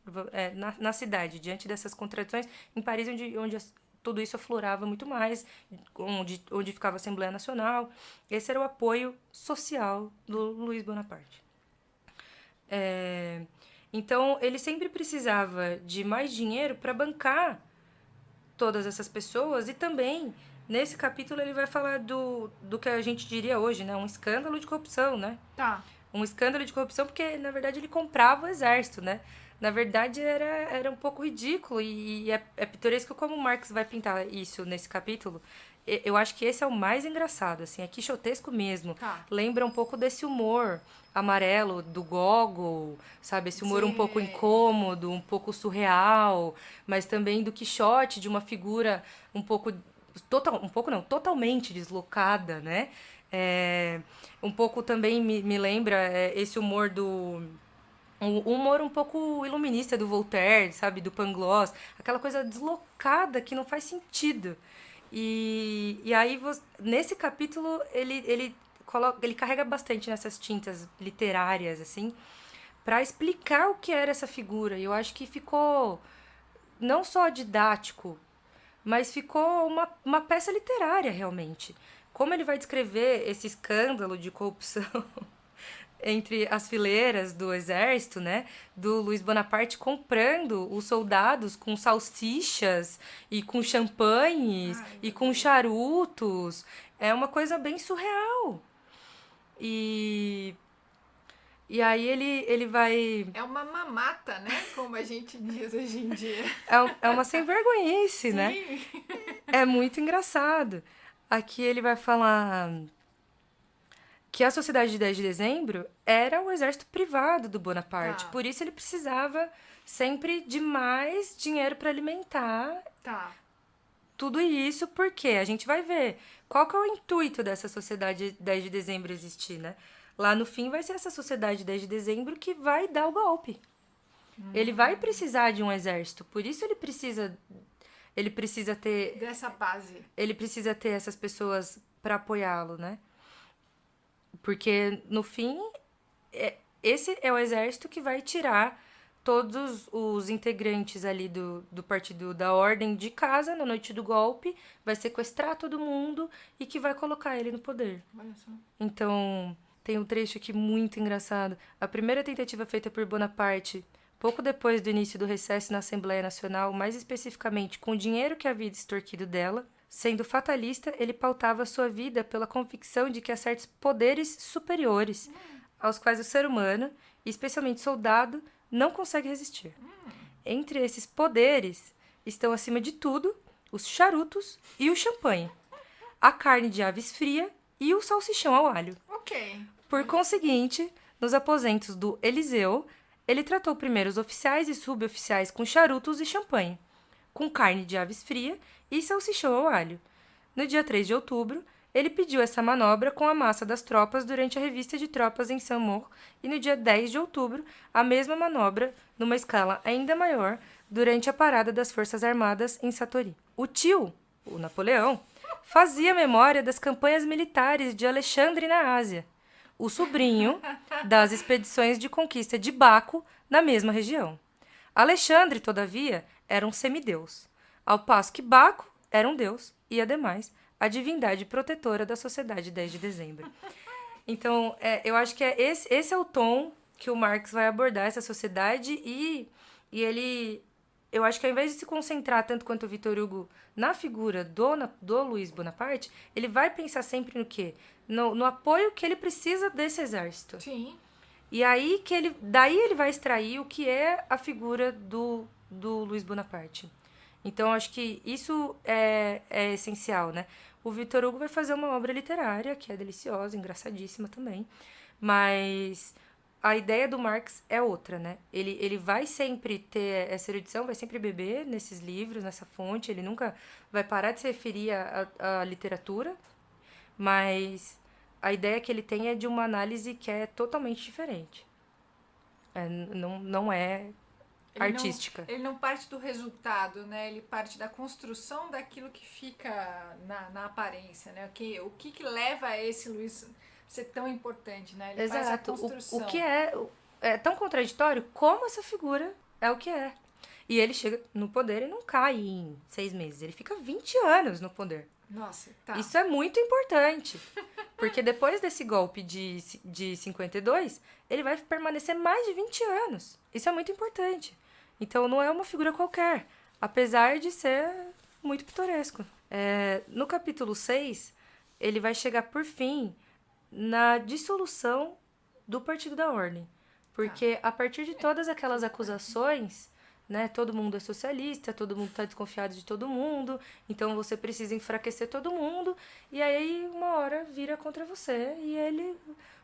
Na cidade, diante dessas contradições, em Paris, onde tudo isso aflorava muito mais, onde ficava a Assembleia Nacional. Esse era o apoio social do Luiz Bonaparte. Então, ele sempre precisava de mais dinheiro para bancar todas essas pessoas e também, nesse capítulo, ele vai falar do que a gente diria hoje, né? Um escândalo de corrupção, né? Tá. um escândalo de corrupção porque, na verdade, ele comprava o exército, né? Na verdade, era um pouco ridículo e é pitoresco como o Marx vai pintar isso nesse capítulo. Eu acho que esse é o mais engraçado, assim, é quixotesco mesmo. Tá. Lembra um pouco desse humor amarelo do Gogol, sabe? Esse humor um pouco Sim. incômodo, um pouco surreal, mas também do Quixote, de uma figura um pouco totalmente deslocada, né? Um pouco também me lembra esse humor do um humor um pouco iluminista do Voltaire, sabe? Do Pangloss. Aquela coisa deslocada que não faz sentido. E aí, nesse capítulo, ele carrega bastante nessas tintas literárias, assim, para explicar o que era essa figura. E eu acho que ficou não só didático, mas ficou uma peça literária, realmente. Como ele vai descrever esse escândalo de corrupção entre as fileiras do exército, né? Do Luiz Bonaparte comprando os soldados com salsichas e com champanhes Ai, e meu com Deus. charutos. É uma coisa bem surreal. E, e aí ele vai... É uma mamata, né? Como a gente diz hoje em dia. É uma sem vergonhice, né? Sim. É muito engraçado. Aqui ele vai falar que a Sociedade de 10 de Dezembro era o exército privado do Bonaparte. Tá, Por isso ele precisava sempre de mais dinheiro para alimentar tá. tudo isso, porque a gente vai ver qual que é o intuito dessa Sociedade 10 de Dezembro existir, né? Lá no fim vai ser essa Sociedade 10 de Dezembro que vai dar o golpe. Ele vai precisar de um exército, por isso ele precisa ter Dessa base. essas pessoas para apoiá-lo, né? Porque no fim esse é o exército que vai tirar todos os integrantes ali do partido da ordem de casa na noite do golpe, vai sequestrar todo mundo e que vai colocar ele no poder. Olha só. Então, tem um trecho aqui muito engraçado. A primeira tentativa feita por Bonaparte, pouco depois do início do recesso na Assembleia Nacional, mais especificamente com o dinheiro que havia extorquido dela, sendo fatalista, ele pautava sua vida pela convicção de que há certos poderes superiores aos quais o ser humano, e especialmente soldado, não consegue resistir. Entre esses poderes estão, acima de tudo, os charutos e o champanhe, a carne de aves fria e o salsichão ao alho. Ok. Por conseguinte, nos aposentos do Eliseu, ele tratou primeiro os oficiais e suboficiais com charutos e champanhe, com carne de aves fria e salsichão ao alho. No dia 3 de outubro, ele pediu essa manobra com a massa das tropas durante a revista de tropas em Saint-Maur e no dia 10 de outubro, a mesma manobra, numa escala ainda maior, durante a parada das Forças Armadas em Satory. O tio, o Napoleão, fazia memória das campanhas militares de Alexandre na Ásia, o sobrinho das expedições de conquista de Baco na mesma região. Alexandre, todavia, era um semideus, ao passo que Baco era um deus e, ademais, a divindade protetora da Sociedade 10 de Dezembro. Então, eu acho que esse é o tom que o Marx vai abordar essa sociedade e ele... Eu acho que ao invés de se concentrar tanto quanto o Victor Hugo na figura do Luiz Bonaparte, ele vai pensar sempre no quê? No apoio que ele precisa desse exército. Sim. E aí daí ele vai extrair o que é a figura do Luiz Bonaparte. Então, acho que isso é essencial, né? O Victor Hugo vai fazer uma obra literária, que é deliciosa, engraçadíssima também, mas a ideia do Marx é outra, né? Ele vai sempre ter essa erudição, vai sempre beber nesses livros, nessa fonte, ele nunca vai parar de se referir à literatura, mas a ideia que ele tem é de uma análise que é totalmente diferente. Não é artística. Ele não parte do resultado, né? Ele parte da construção daquilo que fica na aparência, né? O que leva a esse Luiz ser tão importante, né? Ele faz a Exato. construção. O que é tão contraditório como essa figura é o que é. E ele chega no poder e não cai em 6 meses. Ele fica 20 anos no poder. Nossa, tá. Isso é muito importante. Porque depois desse golpe de 52, ele vai permanecer mais de 20 anos. Isso é muito importante. Então não é uma figura qualquer, apesar de ser muito pitoresco. No capítulo 6, ele vai chegar por fim na dissolução do Partido da Ordem. Porque a partir de todas aquelas acusações, né, todo mundo é socialista, todo mundo está desconfiado de todo mundo, então você precisa enfraquecer todo mundo, e aí uma hora vira contra você,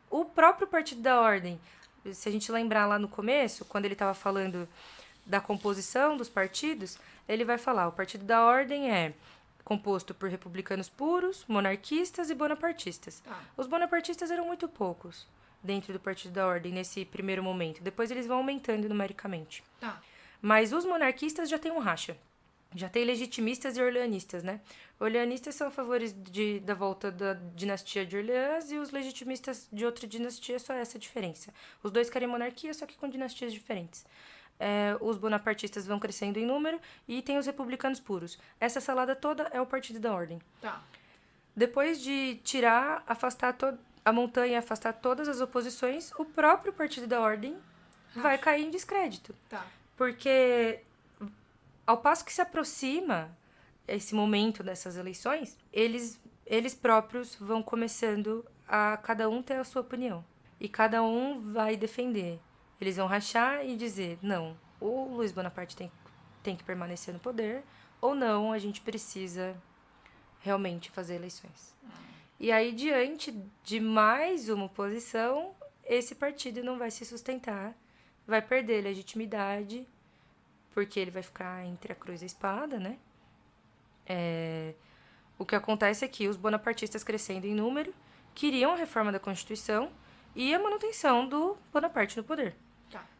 o próprio Partido da Ordem, se a gente lembrar lá no começo, quando ele estava falando da composição dos partidos, ele vai falar, o Partido da Ordem é composto por republicanos puros, monarquistas e bonapartistas. Os bonapartistas eram muito poucos dentro do Partido da Ordem nesse primeiro momento. Depois eles vão aumentando numericamente. Mas os monarquistas já têm um racha. Já tem legitimistas e orleanistas, né? Orleanistas são a favores da volta da dinastia de Orleans e os legitimistas de outra dinastia, só essa diferença. Os dois querem monarquia, só que com dinastias diferentes. Os bonapartistas vão crescendo em número e tem os republicanos puros. Essa salada toda é o Partido da Ordem. Depois de tirar, afastar a montanha, afastar todas as oposições, o próprio Partido da Ordem vai cair em descrédito. Porque ao passo que se aproxima esse momento dessas eleições, eles próprios vão começando a cada um ter a sua opinião. E cada um vai defender. Eles vão rachar e dizer, não, o Luiz Bonaparte tem que permanecer no poder, ou não, a gente precisa realmente fazer eleições. E aí, diante de mais uma oposição, esse partido não vai se sustentar, vai perder legitimidade, porque ele vai ficar entre a cruz e a espada, né? O que acontece é que os bonapartistas, crescendo em número, queriam a reforma da Constituição e a manutenção do Bonaparte no poder.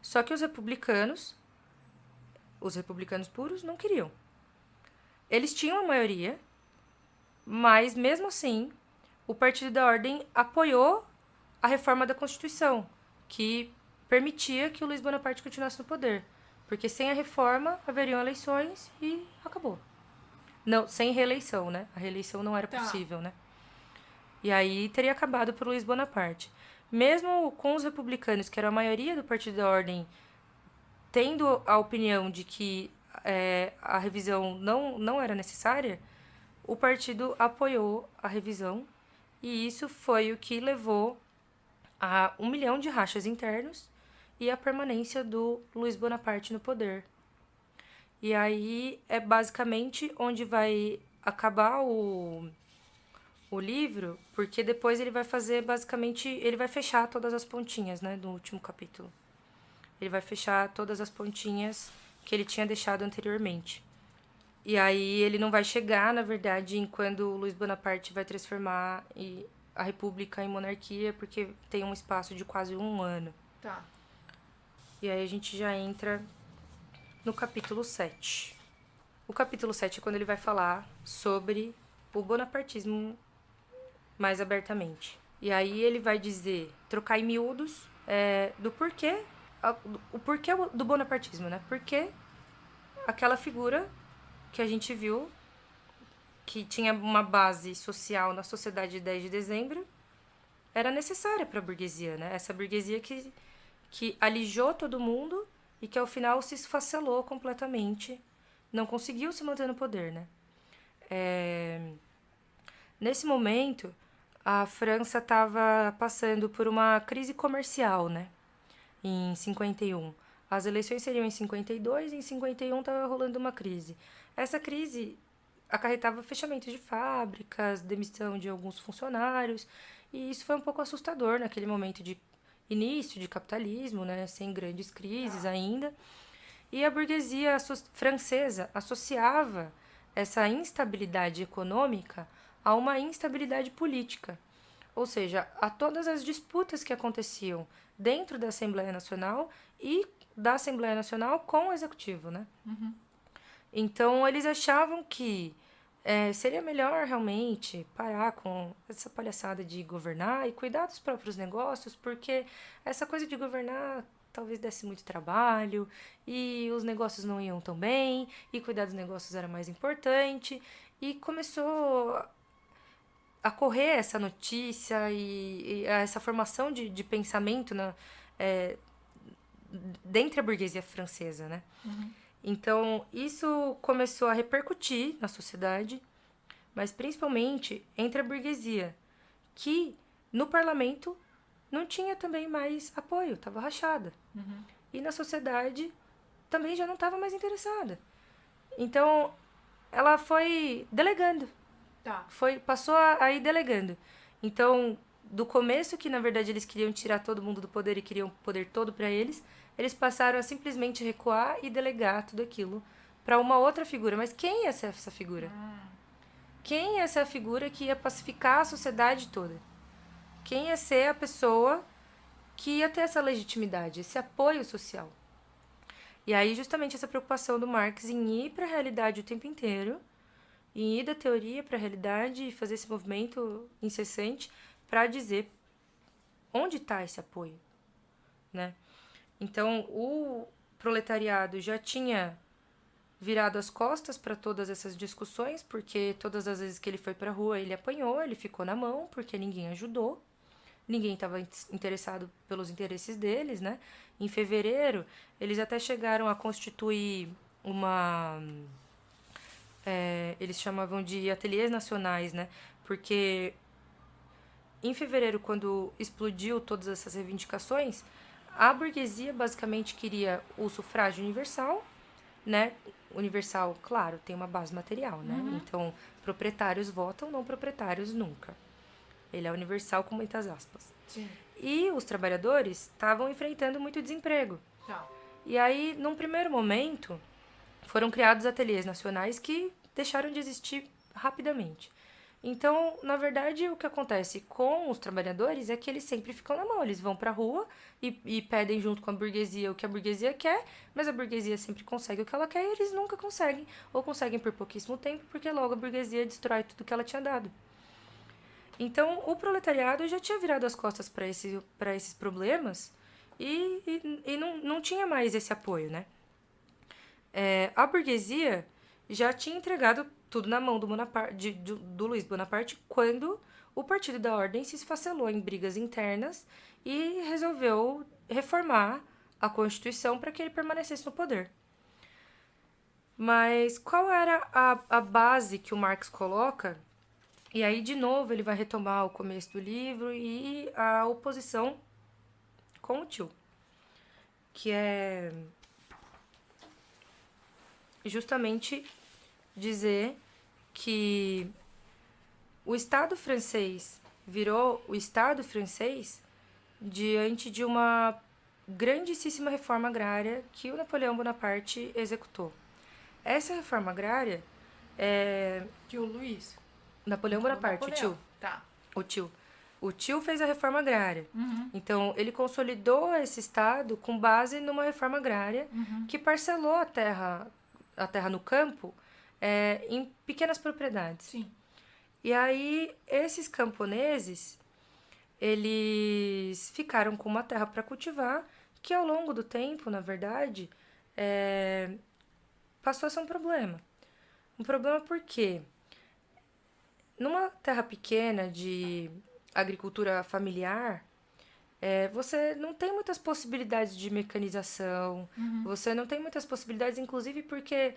Só que os republicanos puros, não queriam. Eles tinham a maioria, mas mesmo assim, o Partido da Ordem apoiou a reforma da Constituição, que permitia que o Luiz Bonaparte continuasse no poder. Porque sem a reforma, haveriam eleições e acabou. Não, sem reeleição, né? A reeleição não era possível, né? E aí teria acabado por Luiz Bonaparte. Mesmo com os republicanos, que era a maioria do Partido da Ordem, tendo a opinião de que a revisão não era necessária, o partido apoiou a revisão e isso foi o que levou a 1 milhão de rachas internos e a permanência do Luiz Bonaparte no poder. E aí é basicamente onde vai acabar o livro, porque depois ele vai fazer basicamente, ele vai fechar todas as pontinhas, né, do último capítulo. Ele vai fechar todas as pontinhas que ele tinha deixado anteriormente. E aí ele não vai chegar, na verdade, em quando o Luiz Bonaparte vai transformar a república em monarquia, porque tem um espaço de quase 1 ano. E aí a gente já entra no capítulo 7. O capítulo 7 é quando ele vai falar sobre o bonapartismo mais abertamente. E aí ele vai dizer, trocar em miúdos, do porquê, o porquê do bonapartismo, né? Porque aquela figura que a gente viu, que tinha uma base social na sociedade de 10 de dezembro, era necessária para a burguesia, né? Essa burguesia que alijou todo mundo e que ao final se esfacelou completamente, não conseguiu se manter no poder, né? Nesse momento, a França estava passando por uma crise comercial, né? Em 51. As eleições seriam em 52 e em 51 estava rolando uma crise. Essa crise acarretava fechamento de fábricas, demissão de alguns funcionários, e isso foi um pouco assustador naquele momento de início de capitalismo, né? Sem grandes crises ainda. E a burguesia francesa associava essa instabilidade econômica a uma instabilidade política. Ou seja, a todas as disputas que aconteciam dentro da Assembleia Nacional e da Assembleia Nacional com o Executivo, né? Então, eles achavam que seria melhor realmente parar com essa palhaçada de governar e cuidar dos próprios negócios, porque essa coisa de governar talvez desse muito trabalho e os negócios não iam tão bem e cuidar dos negócios era mais importante. E começou a correr essa notícia e essa formação de pensamento dentro da burguesia francesa, né? Então, isso começou a repercutir na sociedade, mas principalmente entre a burguesia, que no parlamento não tinha também mais apoio, estava rachada. E na sociedade também já não estava mais interessada. Então, ela foi delegando. Tá. Passou a ir delegando. Então, do começo, que na verdade eles queriam tirar todo mundo do poder e queriam o poder todo para eles passaram a simplesmente recuar e delegar tudo aquilo para uma outra figura. Mas quem ia ser essa figura? Quem ia ser a figura que ia pacificar a sociedade toda? Quem ia ser a pessoa que ia ter essa legitimidade, esse apoio social? E aí, justamente, essa preocupação do Marx em ir para a realidade o tempo inteiro, em ir da teoria para a realidade e fazer esse movimento incessante para dizer onde está esse apoio, né? Então, o proletariado já tinha virado as costas para todas essas discussões, porque todas as vezes que ele foi para a rua, ele apanhou, ele ficou na mão, porque ninguém ajudou. Ninguém estava interessado pelos interesses deles, né? Em fevereiro, eles até chegaram a constituir uma... eles chamavam de ateliês nacionais, né? Porque em fevereiro, quando explodiu todas essas reivindicações, a burguesia basicamente queria o sufrágio universal, né? Universal, claro, tem uma base material, né? Então, proprietários votam, não proprietários nunca. Ele é universal com muitas aspas. Sim. E os trabalhadores estavam enfrentando muito desemprego. Tá. E aí, num primeiro momento, foram criados ateliês nacionais que deixaram de existir rapidamente. Então, na verdade, o que acontece com os trabalhadores é que eles sempre ficam na mão. Eles vão pra rua e pedem junto com a burguesia o que a burguesia quer, mas a burguesia sempre consegue o que ela quer e eles nunca conseguem, ou conseguem por pouquíssimo tempo, porque logo a burguesia destrói tudo que ela tinha dado. Então, o proletariado já tinha virado as costas para esses problemas e não tinha mais esse apoio, né? A burguesia já tinha entregado tudo na mão do Luiz Bonaparte quando o Partido da Ordem se esfacelou em brigas internas e resolveu reformar a Constituição para que ele permanecesse no poder. Mas qual era a base que o Marx coloca? E aí, de novo, ele vai retomar o começo do livro e a oposição com o tio, que é justamente dizer que o Estado francês virou o Estado francês diante de uma grandíssima reforma agrária que o Napoleão Bonaparte executou. Essa reforma agrária é... Que o Luiz. Napoleão Bonaparte, Napoleão. o tio. Tá. O tio. O tio fez a reforma agrária. Então, ele consolidou esse Estado com base numa reforma agrária que parcelou a terra no campo em pequenas propriedades. Sim. E aí, esses camponeses, eles ficaram com uma terra para cultivar, que ao longo do tempo, na verdade, passou a ser um problema. Um problema por quê? Numa terra pequena de agricultura familiar, você não tem muitas possibilidades de mecanização, você não tem muitas possibilidades, inclusive porque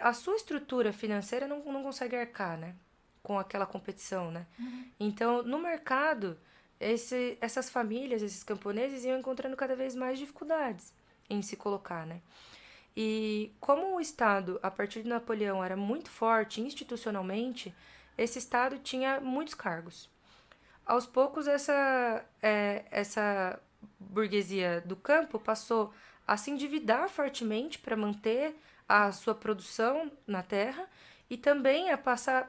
a sua estrutura financeira não consegue arcar, né, com aquela competição, né? Então, no mercado, essas famílias, esses camponeses iam encontrando cada vez mais dificuldades em se colocar, né? E como o Estado, a partir de Napoleão, era muito forte institucionalmente, esse Estado tinha muitos cargos. Aos poucos, essa burguesia do campo passou a se endividar fortemente para manter a sua produção na terra e também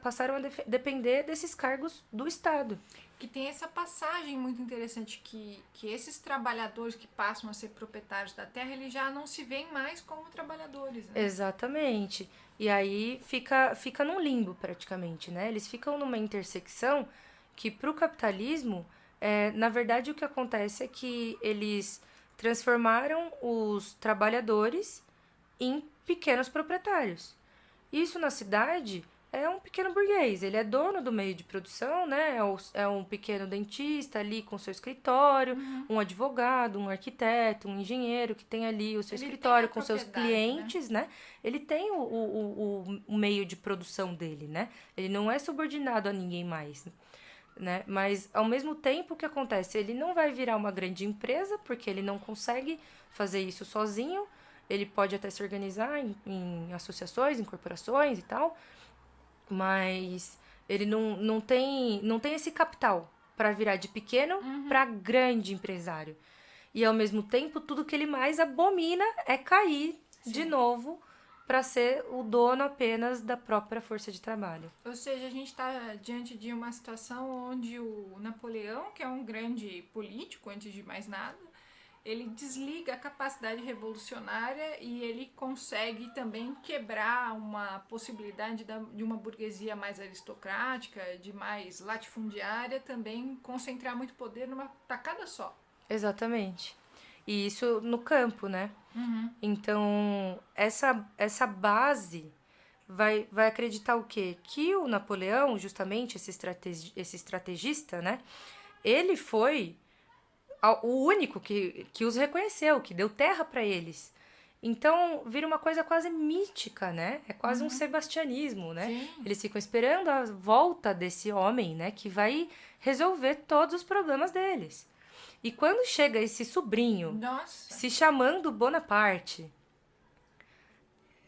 passaram a depender desses cargos do Estado. Que tem essa passagem muito interessante que esses trabalhadores que passam a ser proprietários da terra, eles já não se veem mais como trabalhadores, né? Exatamente. E aí fica num limbo praticamente, né? Eles ficam numa intersecção que para o capitalismo, na verdade o que acontece é que eles transformaram os trabalhadores em pequenos proprietários. Isso na cidade é um pequeno burguês, ele é dono do meio de produção, né? É um pequeno dentista ali com seu escritório, um advogado, um arquiteto, um engenheiro que tem ali o seu escritório com seus clientes, né? Ele tem o meio de produção dele, né? Ele não é subordinado a ninguém mais. né? Mas, ao mesmo tempo, o que acontece? Ele não vai virar uma grande empresa, porque ele não consegue fazer isso sozinho. Ele pode até se organizar em associações, em corporações e tal, mas ele não tem esse capital para virar de pequeno para grande empresário. E, ao mesmo tempo, tudo que ele mais abomina é cair de novo para ser o dono apenas da própria força de trabalho. Ou seja, a gente está diante de uma situação onde o Napoleão, que é um grande político, antes de mais nada, ele desliga a capacidade revolucionária e ele consegue também quebrar uma possibilidade de uma burguesia mais aristocrática, de mais latifundiária, também concentrar muito poder numa tacada só. Exatamente. E isso no campo, né? Então, essa base vai acreditar o quê? Que o Napoleão, justamente, esse estrategista, né? Ele foi o único que os reconheceu, que deu terra para eles. Então, vira uma coisa quase mítica, né? É quase um sebastianismo, né? Sim. Eles ficam esperando a volta desse homem, né? Que vai resolver todos os problemas deles. E quando chega esse sobrinho Nossa, se chamando Bonaparte,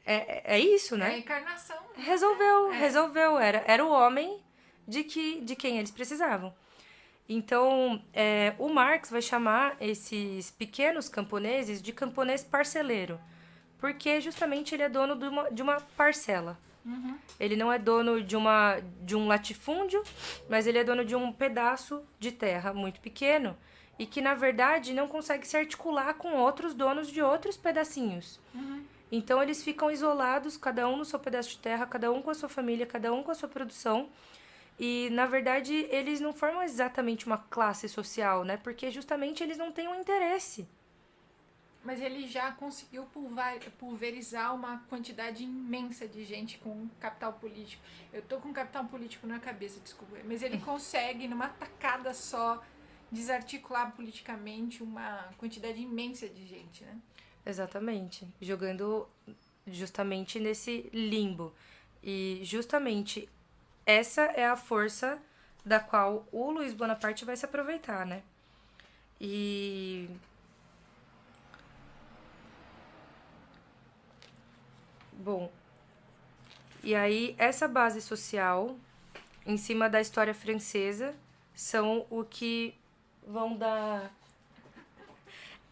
é isso, é a né? encarnação. Resolveu. Era o homem de quem eles precisavam. Então, o Marx vai chamar esses pequenos camponeses de camponês parceleiro, porque justamente ele é dono de uma parcela. Ele não é dono de um latifúndio, mas ele é dono de um pedaço de terra muito pequeno e que, na verdade, não consegue se articular com outros donos de outros pedacinhos. Então, eles ficam isolados, cada um no seu pedaço de terra, cada um com a sua família, cada um com a sua produção. E, na verdade, eles não formam exatamente uma classe social, né? Porque justamente eles não têm um interesse. Mas ele já conseguiu pulverizar uma quantidade imensa de gente com capital político. Eu tô com capital político na cabeça, desculpa. Mas ele consegue, numa tacada só, desarticular politicamente uma quantidade imensa de gente, né? Exatamente. Jogando justamente nesse limbo. E justamente essa é a força da qual o Luiz Bonaparte vai se aproveitar, né? E bom, e aí essa base social em cima da história francesa são o que vão dar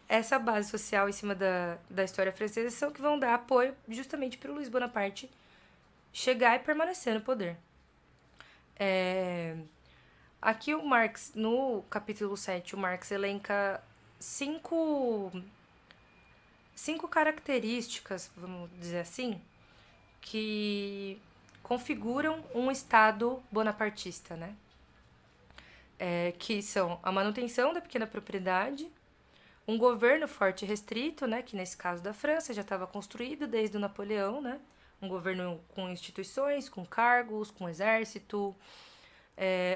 essa base social em cima da história francesa são que vão dar apoio justamente para o Luiz Bonaparte chegar e permanecer no poder. Aqui o Marx, no capítulo 7, o Marx elenca cinco características, vamos dizer assim, que configuram um Estado bonapartista, né? Que são a manutenção da pequena propriedade, um governo forte e restrito, né? Que nesse caso da França já estava construído desde o Napoleão, né? Um governo com instituições, com cargos, com exército,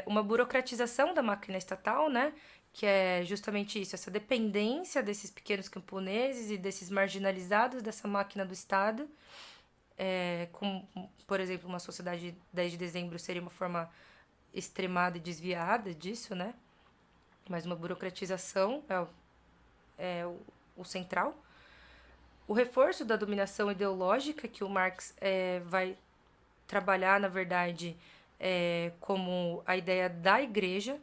uma burocratização da máquina estatal, né? Que é justamente isso, essa dependência desses pequenos camponeses e desses marginalizados dessa máquina do Estado. Como, por exemplo, uma sociedade 10 de dezembro seria uma forma extremada e desviada disso, né? Mas uma burocratização é o central. O reforço da dominação ideológica, que o Marx vai trabalhar, na verdade, como a ideia da igreja,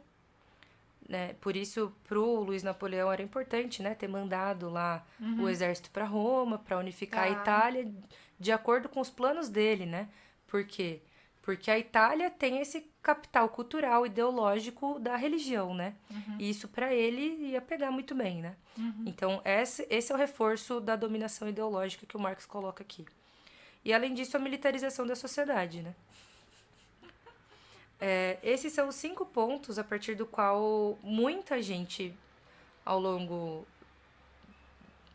né? Por isso, para o Luiz Napoleão era importante, né, ter mandado lá o exército para Roma, para unificar a Itália, de acordo com os planos dele, né? Por quê? Porque a Itália tem esse capital cultural, ideológico da religião, né? E isso para ele ia pegar muito bem, né? Então, esse é o reforço da dominação ideológica que o Marx coloca aqui. E, além disso, a militarização da sociedade, né? Esses são os 5 pontos a partir do qual muita gente, ao longo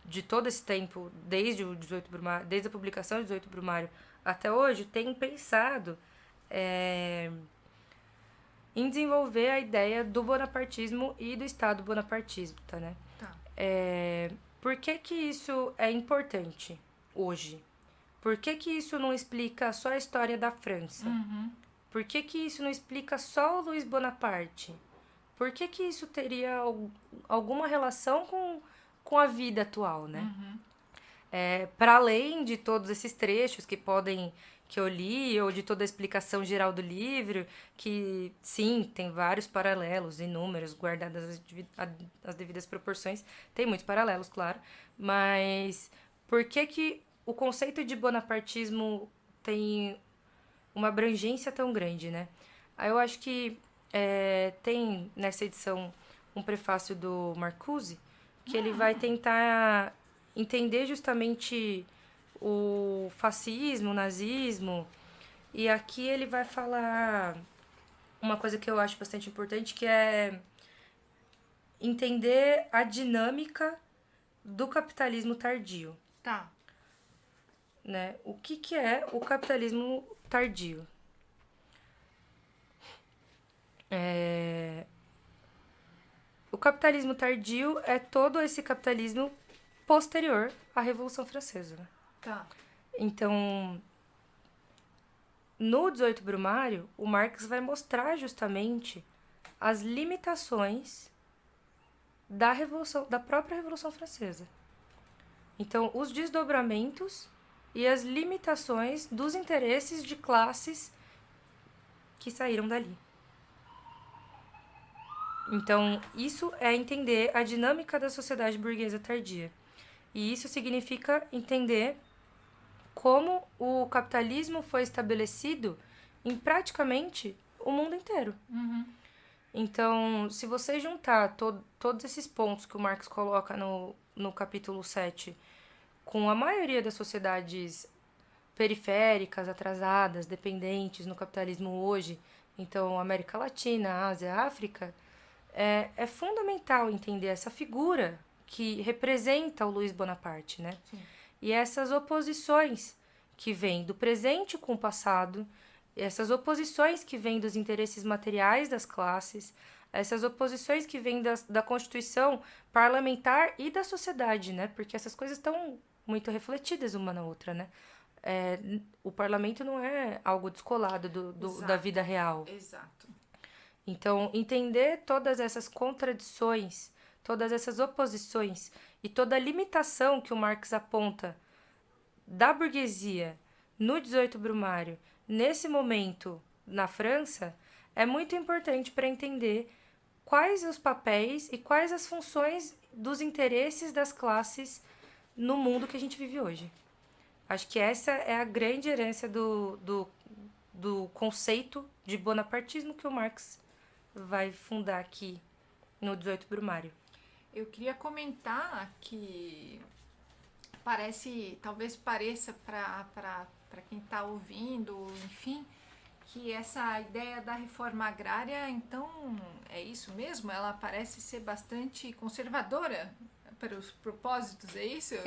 de todo esse tempo, desde a publicação do 18 Brumário até hoje, tem pensado em desenvolver a ideia do bonapartismo e do Estado bonapartista, né? Tá. Por que isso é importante hoje? Por que isso não explica só a história da França? Por que que isso não explica só o Luiz Bonaparte? Por que que isso teria alguma relação com a vida atual, né? Para além de todos esses trechos que eu li, ou de toda a explicação geral do livro, que sim, tem vários paralelos, inúmeros, guardadas as devidas proporções, tem muitos paralelos, claro, mas por que que o conceito de bonapartismo tem uma abrangência tão grande, né? Aí eu acho que tem nessa edição um prefácio do Marcuse, que ele vai tentar entender justamente o fascismo, o nazismo, e aqui ele vai falar uma coisa que eu acho bastante importante, que é entender a dinâmica do capitalismo tardio. Tá. Né? O que é o capitalismo tardio? O capitalismo tardio é todo esse capitalismo posterior à Revolução Francesa. Né? Tá. Então, no 18 Brumário, o Marx vai mostrar justamente as limitações da própria Revolução Francesa. Então, os desdobramentos e as limitações dos interesses de classes que saíram dali. Então, isso é entender a dinâmica da sociedade burguesa tardia. E isso significa entender como o capitalismo foi estabelecido em praticamente o mundo inteiro. Então, se você juntar todos esses pontos que o Marx coloca no capítulo 7 com a maioria das sociedades periféricas, atrasadas, dependentes no capitalismo hoje, então América Latina, Ásia, África, é fundamental entender essa figura que representa o Luiz Bonaparte, né? Sim. E essas oposições que vêm do presente com o passado, essas oposições que vêm dos interesses materiais das classes, essas oposições que vêm da Constituição parlamentar e da sociedade, né? Porque essas coisas estão muito refletidas uma na outra, né? O parlamento não é algo descolado da vida real. Exato. Então, entender todas essas contradições, todas essas oposições e toda a limitação que o Marx aponta da burguesia no 18 Brumário, nesse momento na França, é muito importante para entender quais os papéis e quais as funções dos interesses das classes no mundo que a gente vive hoje. Acho que essa é a grande herança do conceito de bonapartismo que o Marx vai fundar aqui no 18 Brumário. Eu queria comentar que talvez pareça para quem está ouvindo, enfim, que essa ideia da reforma agrária, então, é isso mesmo? Ela parece ser bastante conservadora para os propósitos, é isso? Né?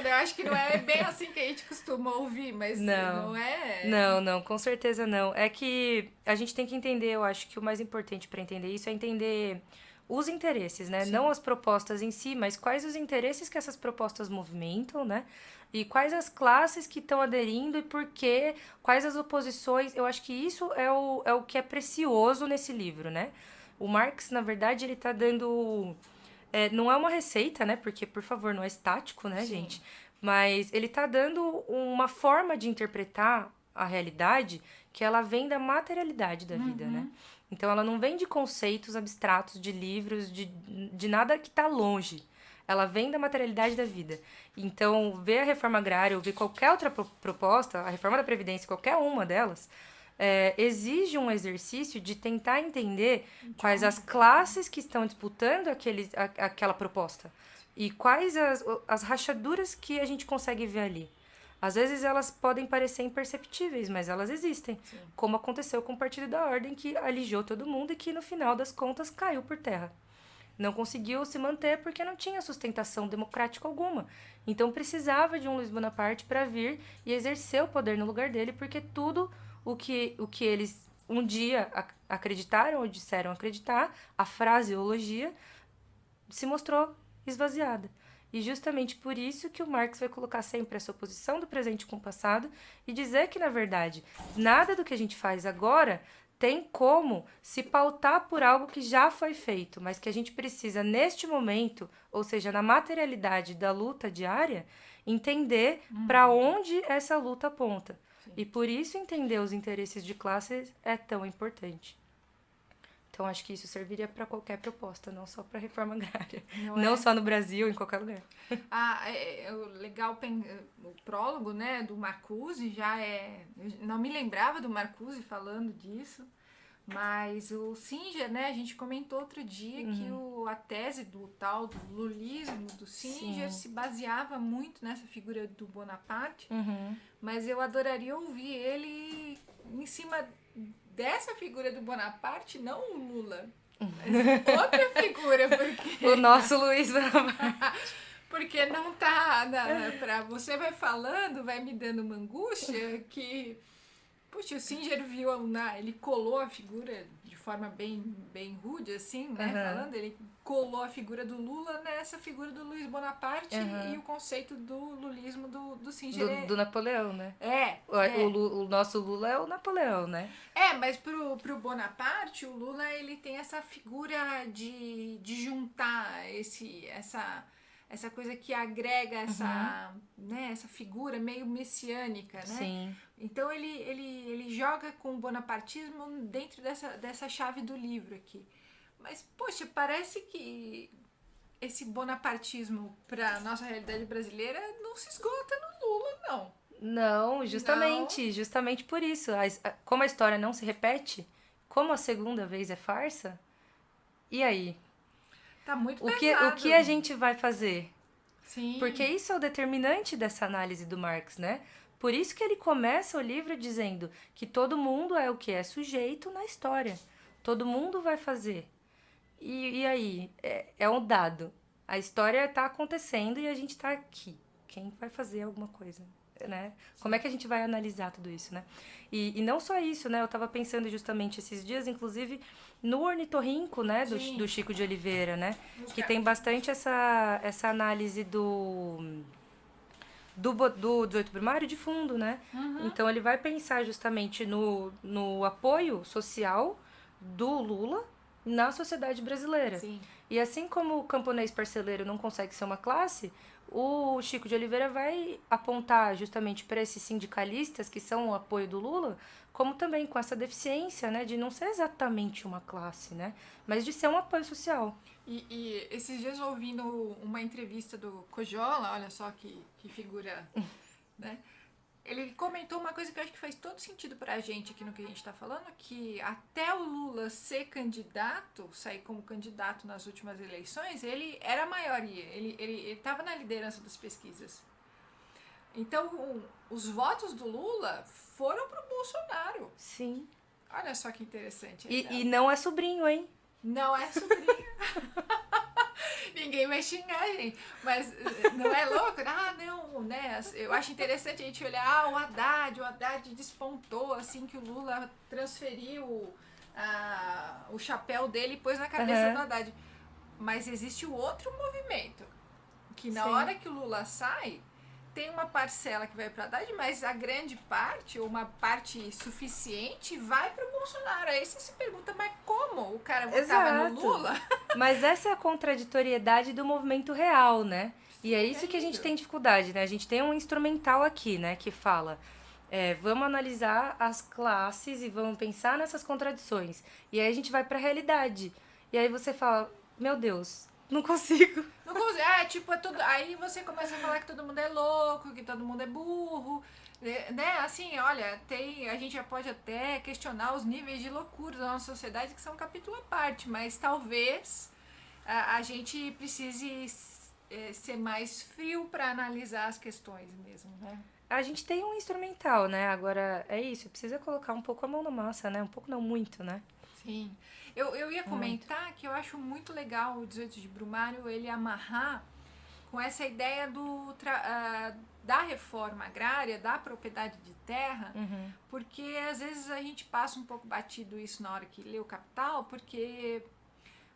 Eu acho que não é bem assim que a gente costuma ouvir, mas não é... Não, com certeza não. É que a gente tem que entender, eu acho que o mais importante para entender isso é entender os interesses, né? Sim. Não as propostas em si, mas quais os interesses que essas propostas movimentam, né? E quais as classes que estão aderindo e por quê, quais as oposições. Eu acho que isso é o que é precioso nesse livro, né? O Marx, na verdade, ele tá dando... não é uma receita, né? Porque, por favor, não é estático, né, Sim. gente? Mas ele tá dando uma forma de interpretar a realidade que ela vem da materialidade da vida, né? Então, ela não vem de conceitos abstratos, de livros, de nada que tá longe. Ela vem da materialidade da vida. Então, ver a reforma agrária ou ver qualquer outra proposta, a reforma da Previdência, qualquer uma delas... exige um exercício de tentar entender quais as classes que estão disputando aquela proposta e quais as rachaduras que a gente consegue ver ali. Às vezes elas podem parecer imperceptíveis, mas elas existem. Sim. Como aconteceu com o Partido da Ordem, que alijou todo mundo e que no final das contas caiu por terra. Não conseguiu se manter porque não tinha sustentação democrática alguma. Então precisava de um Luiz Bonaparte para vir e exercer o poder no lugar dele, porque tudo o que eles um dia acreditaram ou disseram acreditar, a fraseologia, se mostrou esvaziada. E justamente por isso que o Marx vai colocar sempre essa oposição do presente com o passado e dizer que, na verdade, nada do que a gente faz agora tem como se pautar por algo que já foi feito, mas que a gente precisa, neste momento, ou seja, na materialidade da luta diária, entender para onde essa luta aponta. Sim. E por isso entender os interesses de classe é tão importante. Então, acho que isso serviria para qualquer proposta, não só para a reforma agrária. Não só no Brasil, em qualquer lugar. Legal, o prólogo, né, do Marcuse já é... Eu não me lembrava do Marcuse falando disso, mas o Singer, né, a gente comentou outro dia que a tese do tal do lulismo do Singer se baseava muito nessa figura do Bonaparte, mas eu adoraria ouvir ele em cima dessa figura do Bonaparte, não o Lula, mas outra figura, porque... O nosso Luiz Bonaparte. Porque não tá... Você vai falando, vai me dando uma angústia que... Puxa, o Singer viu, ele colou a figura de forma bem rude, assim, né? Falando, ele colou a figura do Lula nessa figura do Luiz Bonaparte e o conceito do lulismo do Singer. Do Napoleão, né? O nosso Lula é o Napoleão, né? Mas pro Bonaparte, o Lula, ele tem essa figura de juntar essa coisa que agrega essa figura meio messiânica, né? Sim. Então ele joga com o bonapartismo dentro dessa chave do livro aqui. Mas, poxa, parece que esse bonapartismo para nossa realidade brasileira não se esgota no Lula, não. Não, justamente por isso. Como a história não se repete, como a segunda vez é farsa, e aí? Tá muito pesado. O que a gente vai fazer? Sim. Porque isso é o determinante dessa análise do Marx, né? Por isso que ele começa o livro dizendo que todo mundo é o que é sujeito na história. Todo mundo vai fazer. E aí? É um dado. A história está acontecendo e a gente está aqui. Quem vai fazer alguma coisa? Né? Como é que a gente vai analisar tudo isso, né? E não só isso, né? Eu estava pensando justamente esses dias, inclusive, no Ornitorrinco, né? Do Chico de Oliveira, né? Que tem bastante essa análise do 18 primário de fundo, né? Então ele vai pensar justamente no apoio social do Lula na sociedade brasileira. Sim. E assim como o camponês parceleiro não consegue ser uma classe, o Chico de Oliveira vai apontar justamente para esses sindicalistas que são o apoio do Lula, como também com essa deficiência, né, de não ser exatamente uma classe, né, mas de ser um apoio social. E esses dias ouvindo uma entrevista do Cojola, olha só que figura, né? Ele comentou uma coisa que eu acho que faz todo sentido pra gente aqui no que a gente tá falando, que até o Lula ser candidato, sair como candidato nas últimas eleições, ele era a maioria, ele estava na liderança das pesquisas. Então, os votos do Lula foram pro Bolsonaro. Sim. Olha só que interessante. E não é sobrinho, hein? Não é sobrinho. Ninguém vai xingar, gente. Mas não é louco? Não, né? Eu acho interessante a gente olhar o Haddad despontou, assim, que o Lula transferiu o chapéu dele e pôs na cabeça do Haddad. Mas existe o outro movimento, que na hora que o Lula sai, tem uma parcela que vai para Haddad, mas a grande parte, ou uma parte suficiente, vai para o Bolsonaro. Aí você se pergunta, mas como o cara votava no Lula? Mas essa é a contraditoriedade do movimento real, né? E é isso que a gente tem dificuldade, né? A gente tem um instrumental aqui, né, que fala... vamos analisar as classes e vamos pensar nessas contradições. E aí a gente vai para a realidade. E aí você fala, meu Deus... Não consigo. Não consigo. É tudo. Aí você começa a falar que todo mundo é louco, que todo mundo é burro. Né? Assim, olha, a gente já pode até questionar os níveis de loucura da nossa sociedade, que são um capítulo à parte, mas talvez a gente precise ser mais frio para analisar as questões mesmo, né? A gente tem um instrumental, né? Agora, é isso, precisa colocar um pouco a mão na massa, né? Um pouco não muito, né? Sim. Eu ia comentar que eu acho muito legal o 18 de Brumário ele amarrar com essa ideia da reforma agrária, da propriedade de terra, porque às vezes a gente passa um pouco batido isso na hora que lê o Capital, porque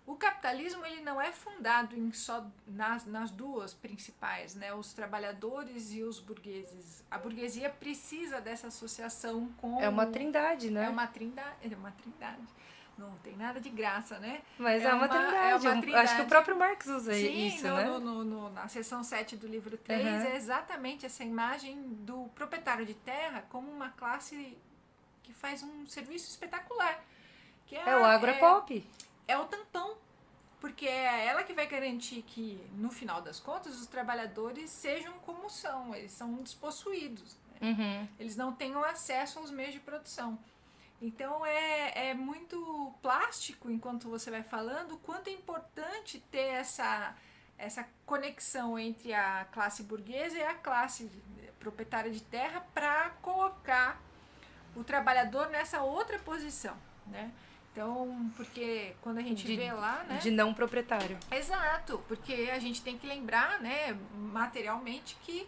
O capitalismo ele não é fundado em só nas duas principais, né? Os trabalhadores e os burgueses. A burguesia precisa dessa associação com... É uma trindade, né? É uma trindade. Não tem nada de graça, né? Mas é uma trindade. Acho que o próprio Marx usa isso, né? Na seção 7 do livro 3, é exatamente essa imagem do proprietário de terra como uma classe que faz um serviço espetacular. Que o agropop. É o tampão, porque é ela que vai garantir que, no final das contas, os trabalhadores sejam como são, eles são despossuídos, né? Eles não tenham acesso aos meios de produção. Então é muito plástico, enquanto você vai falando, o quanto é importante ter essa conexão entre a classe burguesa e a classe proprietária de terra para colocar o trabalhador nessa outra posição, né? Então, porque quando a gente vê lá, né? De não proprietário. Exato, porque a gente tem que lembrar, né, materialmente, que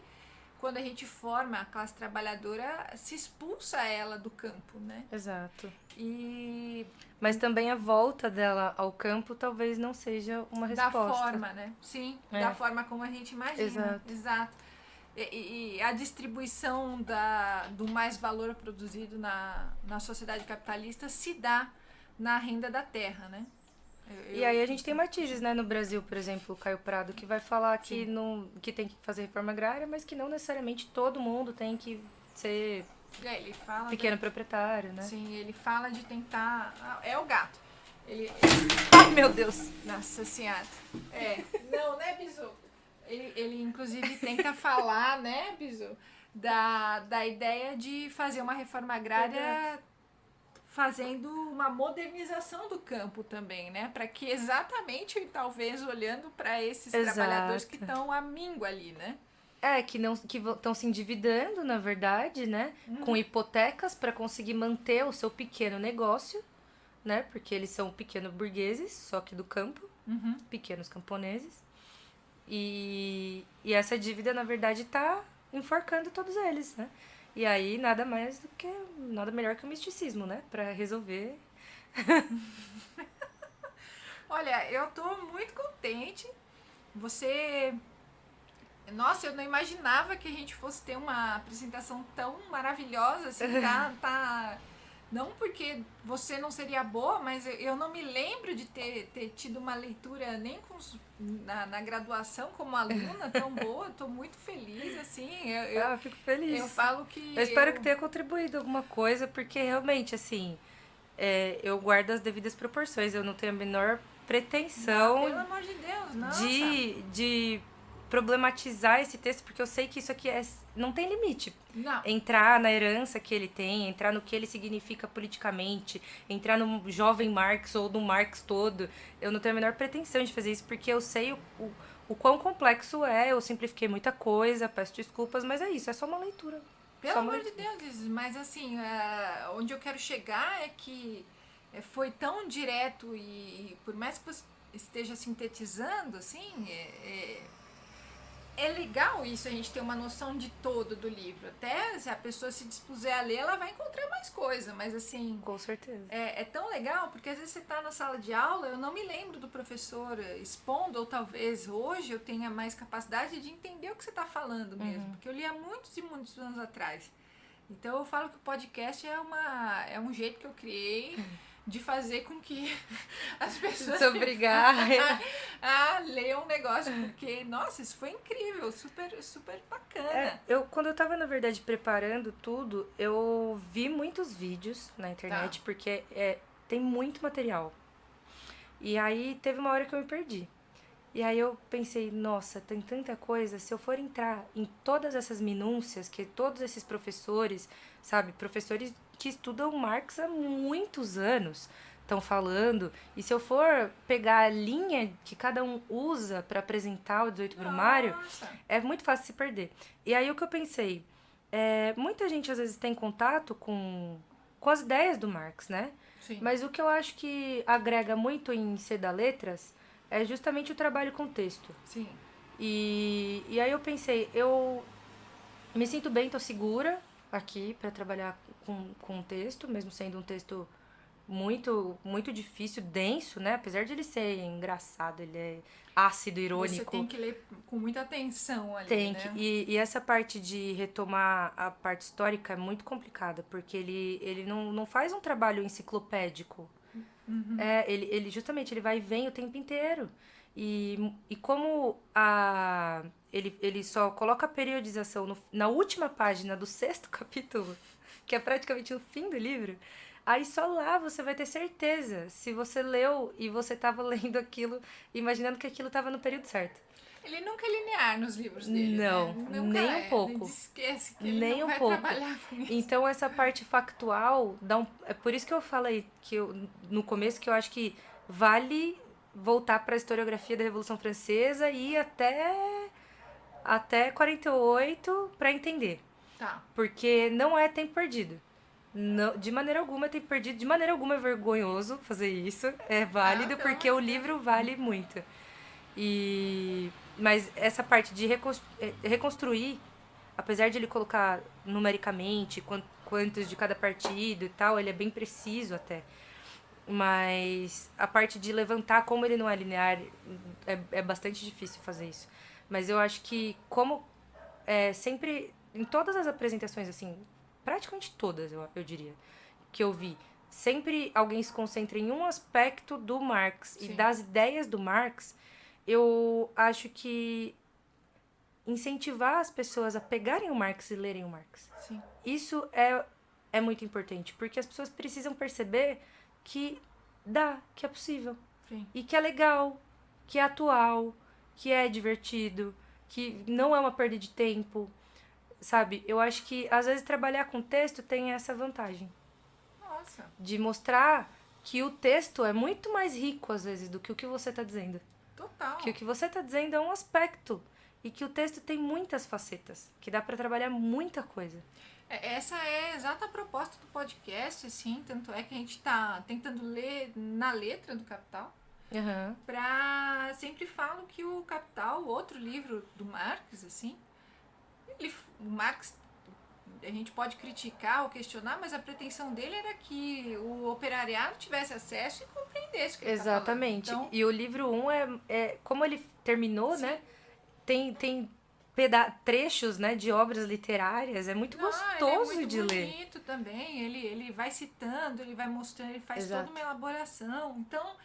quando a gente forma a classe trabalhadora, se expulsa ela do campo, né? Exato. E... Mas também a volta dela ao campo talvez não seja uma resposta. Da forma, né? Sim, da forma como a gente imagina. Exato. E a distribuição do mais valor produzido na sociedade capitalista se dá na renda da terra, né? E aí a gente tem matizes, né? No Brasil, por exemplo, o Caio Prado, que vai falar que, que tem que fazer reforma agrária, mas que não necessariamente todo mundo tem que ser ele fala pequeno proprietário, né? Sim, ele fala de tentar... É o gato. Ai, meu Deus! Nossa Senhora. Não, né, Bizu? Ele inclusive, tenta falar, né, Bizu? Da ideia de fazer uma reforma agrária... fazendo uma modernização do campo também, né? Para que exatamente, talvez, olhando para esses trabalhadores que estão à míngua ali, né? Que estão se endividando, na verdade, né? Com hipotecas para conseguir manter o seu pequeno negócio, né? Porque eles são pequenos burgueses, só que do campo, pequenos camponeses. E essa dívida, na verdade, está enforcando todos eles, né? E aí, nada melhor que o misticismo, né? Pra resolver. Olha, eu tô muito contente. Nossa, eu não imaginava que a gente fosse ter uma apresentação tão maravilhosa, assim, Não porque você não seria boa, mas eu não me lembro de ter tido uma leitura nem na graduação como aluna tão boa. Eu tô muito feliz, assim. Eu fico feliz. Eu falo que... Eu espero que tenha contribuído alguma coisa, porque realmente, assim, eu guardo as devidas proporções. Eu não tenho a menor pretensão... Não, pelo amor de Deus, nossa. De problematizar esse texto, porque eu sei que isso aqui não tem limite. Não. Entrar na herança que ele tem, entrar no que ele significa politicamente, entrar no jovem Marx ou no Marx todo. Eu não tenho a menor pretensão de fazer isso, porque eu sei o quão complexo é. Eu simplifiquei muita coisa, peço desculpas, mas é isso, é só uma leitura. Pelo amor de Deus, mas assim, onde eu quero chegar é que foi tão direto e por mais que você esteja sintetizando, assim, é legal isso, a gente ter uma noção de todo do livro. Até se a pessoa se dispuser a ler, ela vai encontrar mais coisa, mas assim... Com certeza. É tão legal, porque às vezes você está na sala de aula, eu não me lembro do professor expondo, ou talvez hoje eu tenha mais capacidade de entender o que você está falando mesmo, porque eu li há muitos e muitos anos atrás. Então eu falo que o podcast é um jeito que eu criei de fazer com que as pessoas... Se obrigar a ler um negócio, porque, nossa, isso foi incrível, super, super bacana. Quando eu tava, na verdade, preparando tudo, eu vi muitos vídeos na internet, porque tem muito material. E aí, teve uma hora que eu me perdi. E aí eu pensei, nossa, tem tanta coisa, se eu for entrar em todas essas minúcias que todos esses professores, sabe, professores que estudam Marx há muitos anos estão falando, e se eu for pegar a linha que cada um usa para apresentar o 18 Brumário, é muito fácil se perder. E aí o que eu pensei, muita gente às vezes tem contato com as ideias do Marx, né? Sim. Mas o que eu acho que agrega muito em Ser da Letras é justamente o trabalho com texto. Sim. E aí eu pensei, eu me sinto bem, tô segura aqui para trabalhar com o texto, mesmo sendo um texto muito, muito difícil, denso, né? Apesar de ele ser engraçado, ele é ácido, irônico. Você tem que ler com muita atenção ali, Tem né? que, e essa parte de retomar a parte histórica é muito complicada, porque ele não faz um trabalho enciclopédico. Ele justamente ele vai e vem o tempo inteiro. E como ele só coloca a periodização na última página do 6º capítulo, que é praticamente o fim do livro, aí só lá você vai ter certeza se você leu e você estava lendo aquilo, imaginando que aquilo estava no período certo. Ele nunca é linear nos livros dele, Não, né? Nunca nem é. um pouco. Esquece que ele Nem não um vai pouco. trabalhar com isso. Então essa parte factual é por isso que eu falei que no começo que eu acho que vale voltar para a historiografia da Revolução Francesa e ir até 48 para entender, Tá. porque não é tempo perdido. Não, de maneira alguma é tempo perdido, de maneira alguma é vergonhoso fazer isso, é válido pelo porque o amor de livro vale muito. Mas essa parte de reconstruir, apesar de ele colocar numericamente quantos de cada partido e tal, ele é bem preciso até. Mas a parte de levantar como ele não é linear é bastante difícil fazer isso. Mas eu acho que como sempre, em todas as apresentações, assim, praticamente todas, eu diria, que eu vi, sempre alguém se concentra em um aspecto do Marx e Sim. das ideias do Marx, eu acho que incentivar as pessoas a pegarem o Marx e lerem o Marx. Sim. Isso é muito importante, porque as pessoas precisam perceber que que é possível. Sim. E que é legal, que é atual, que é divertido, que não é uma perda de tempo, sabe? Eu acho que, às vezes, trabalhar com texto tem essa vantagem. Nossa. De mostrar que o texto é muito mais rico, às vezes, do que o que você está dizendo. Total. Que o que você está dizendo é um aspecto. E que o texto tem muitas facetas. Que dá para trabalhar muita coisa. Essa é a exata proposta do podcast, assim. Tanto é que a gente tá tentando ler na letra do Capital. Uhum. Sempre falo que o Capital, outro livro do Marx, assim, o Marx, a gente pode criticar ou questionar, mas a pretensão dele era que o operariado tivesse acesso e compreendesse o que Exatamente. ele tá falando. Então, E o livro 1 como ele terminou, sim. né? Tem trechos, né, de obras literárias, é muito gostoso ele é muito de ler. bonito também, ele vai citando, ele vai mostrando, ele faz Exato. toda uma elaboração. Então,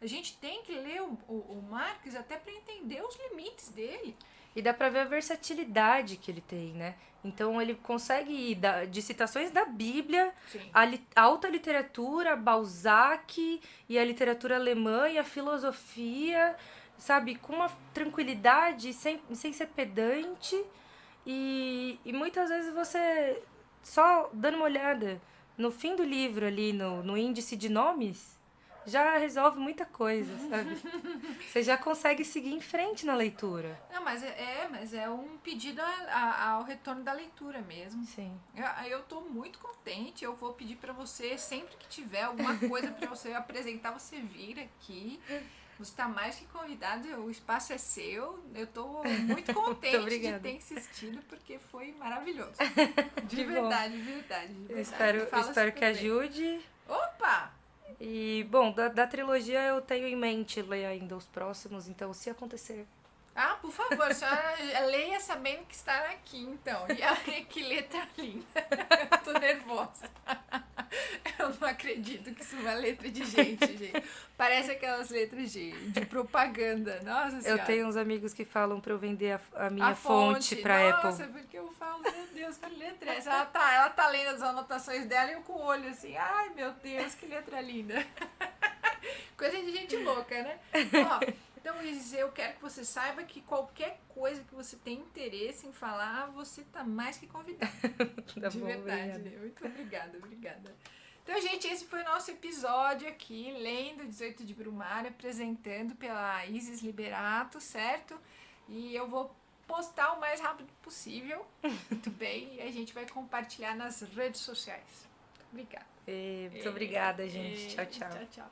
a gente tem que ler o Marx até para entender os limites dele. E dá pra ver a versatilidade que ele tem, né? Então ele consegue ir de citações da Bíblia, Sim. a alta literatura, Balzac e a literatura alemã e a filosofia, sabe? Com uma tranquilidade, sem ser pedante. E muitas vezes você, só dando uma olhada no fim do livro ali, no índice de nomes, já resolve muita coisa, sabe? Você já consegue seguir em frente na leitura. Não, mas é um pedido ao retorno da leitura mesmo. Sim. Eu tô muito contente. Eu vou pedir para você, sempre que tiver alguma coisa para você apresentar, você vir aqui. Você está mais que convidado, o espaço é seu. Eu tô muito contente de ter insistido, porque foi maravilhoso. De verdade, de verdade. Eu espero que ajude. Opa! E, bom, da trilogia eu tenho em mente ler ainda os próximos, então se acontecer. Ah, por favor, a senhora leia sabendo que está aqui, então. E que letra linda. Eu tô nervosa. Eu não acredito que isso é uma letra de gente. Parece aquelas letras de propaganda. Nossa Senhora. Eu tenho uns amigos que falam pra eu vender a minha fonte pra Apple. Nossa, porque eu falo, meu Deus, que letra é essa? Ela tá lendo as anotações dela e eu com o olho assim, ai meu Deus, que letra linda. Coisa de gente louca, né? Ó, então, Isis, eu quero que você saiba que qualquer coisa que você tem interesse em falar, você tá mais que convidado. Tá de bom, verdade, obrigada. né? Muito obrigada. Então, gente, esse foi o nosso episódio aqui, lendo 18 de Brumário, apresentando pela Isis Liberato, certo? E eu vou postar o mais rápido possível, muito bem? E a gente vai compartilhar nas redes sociais. Obrigada. Muito obrigada, gente. Tchau, tchau. Tchau.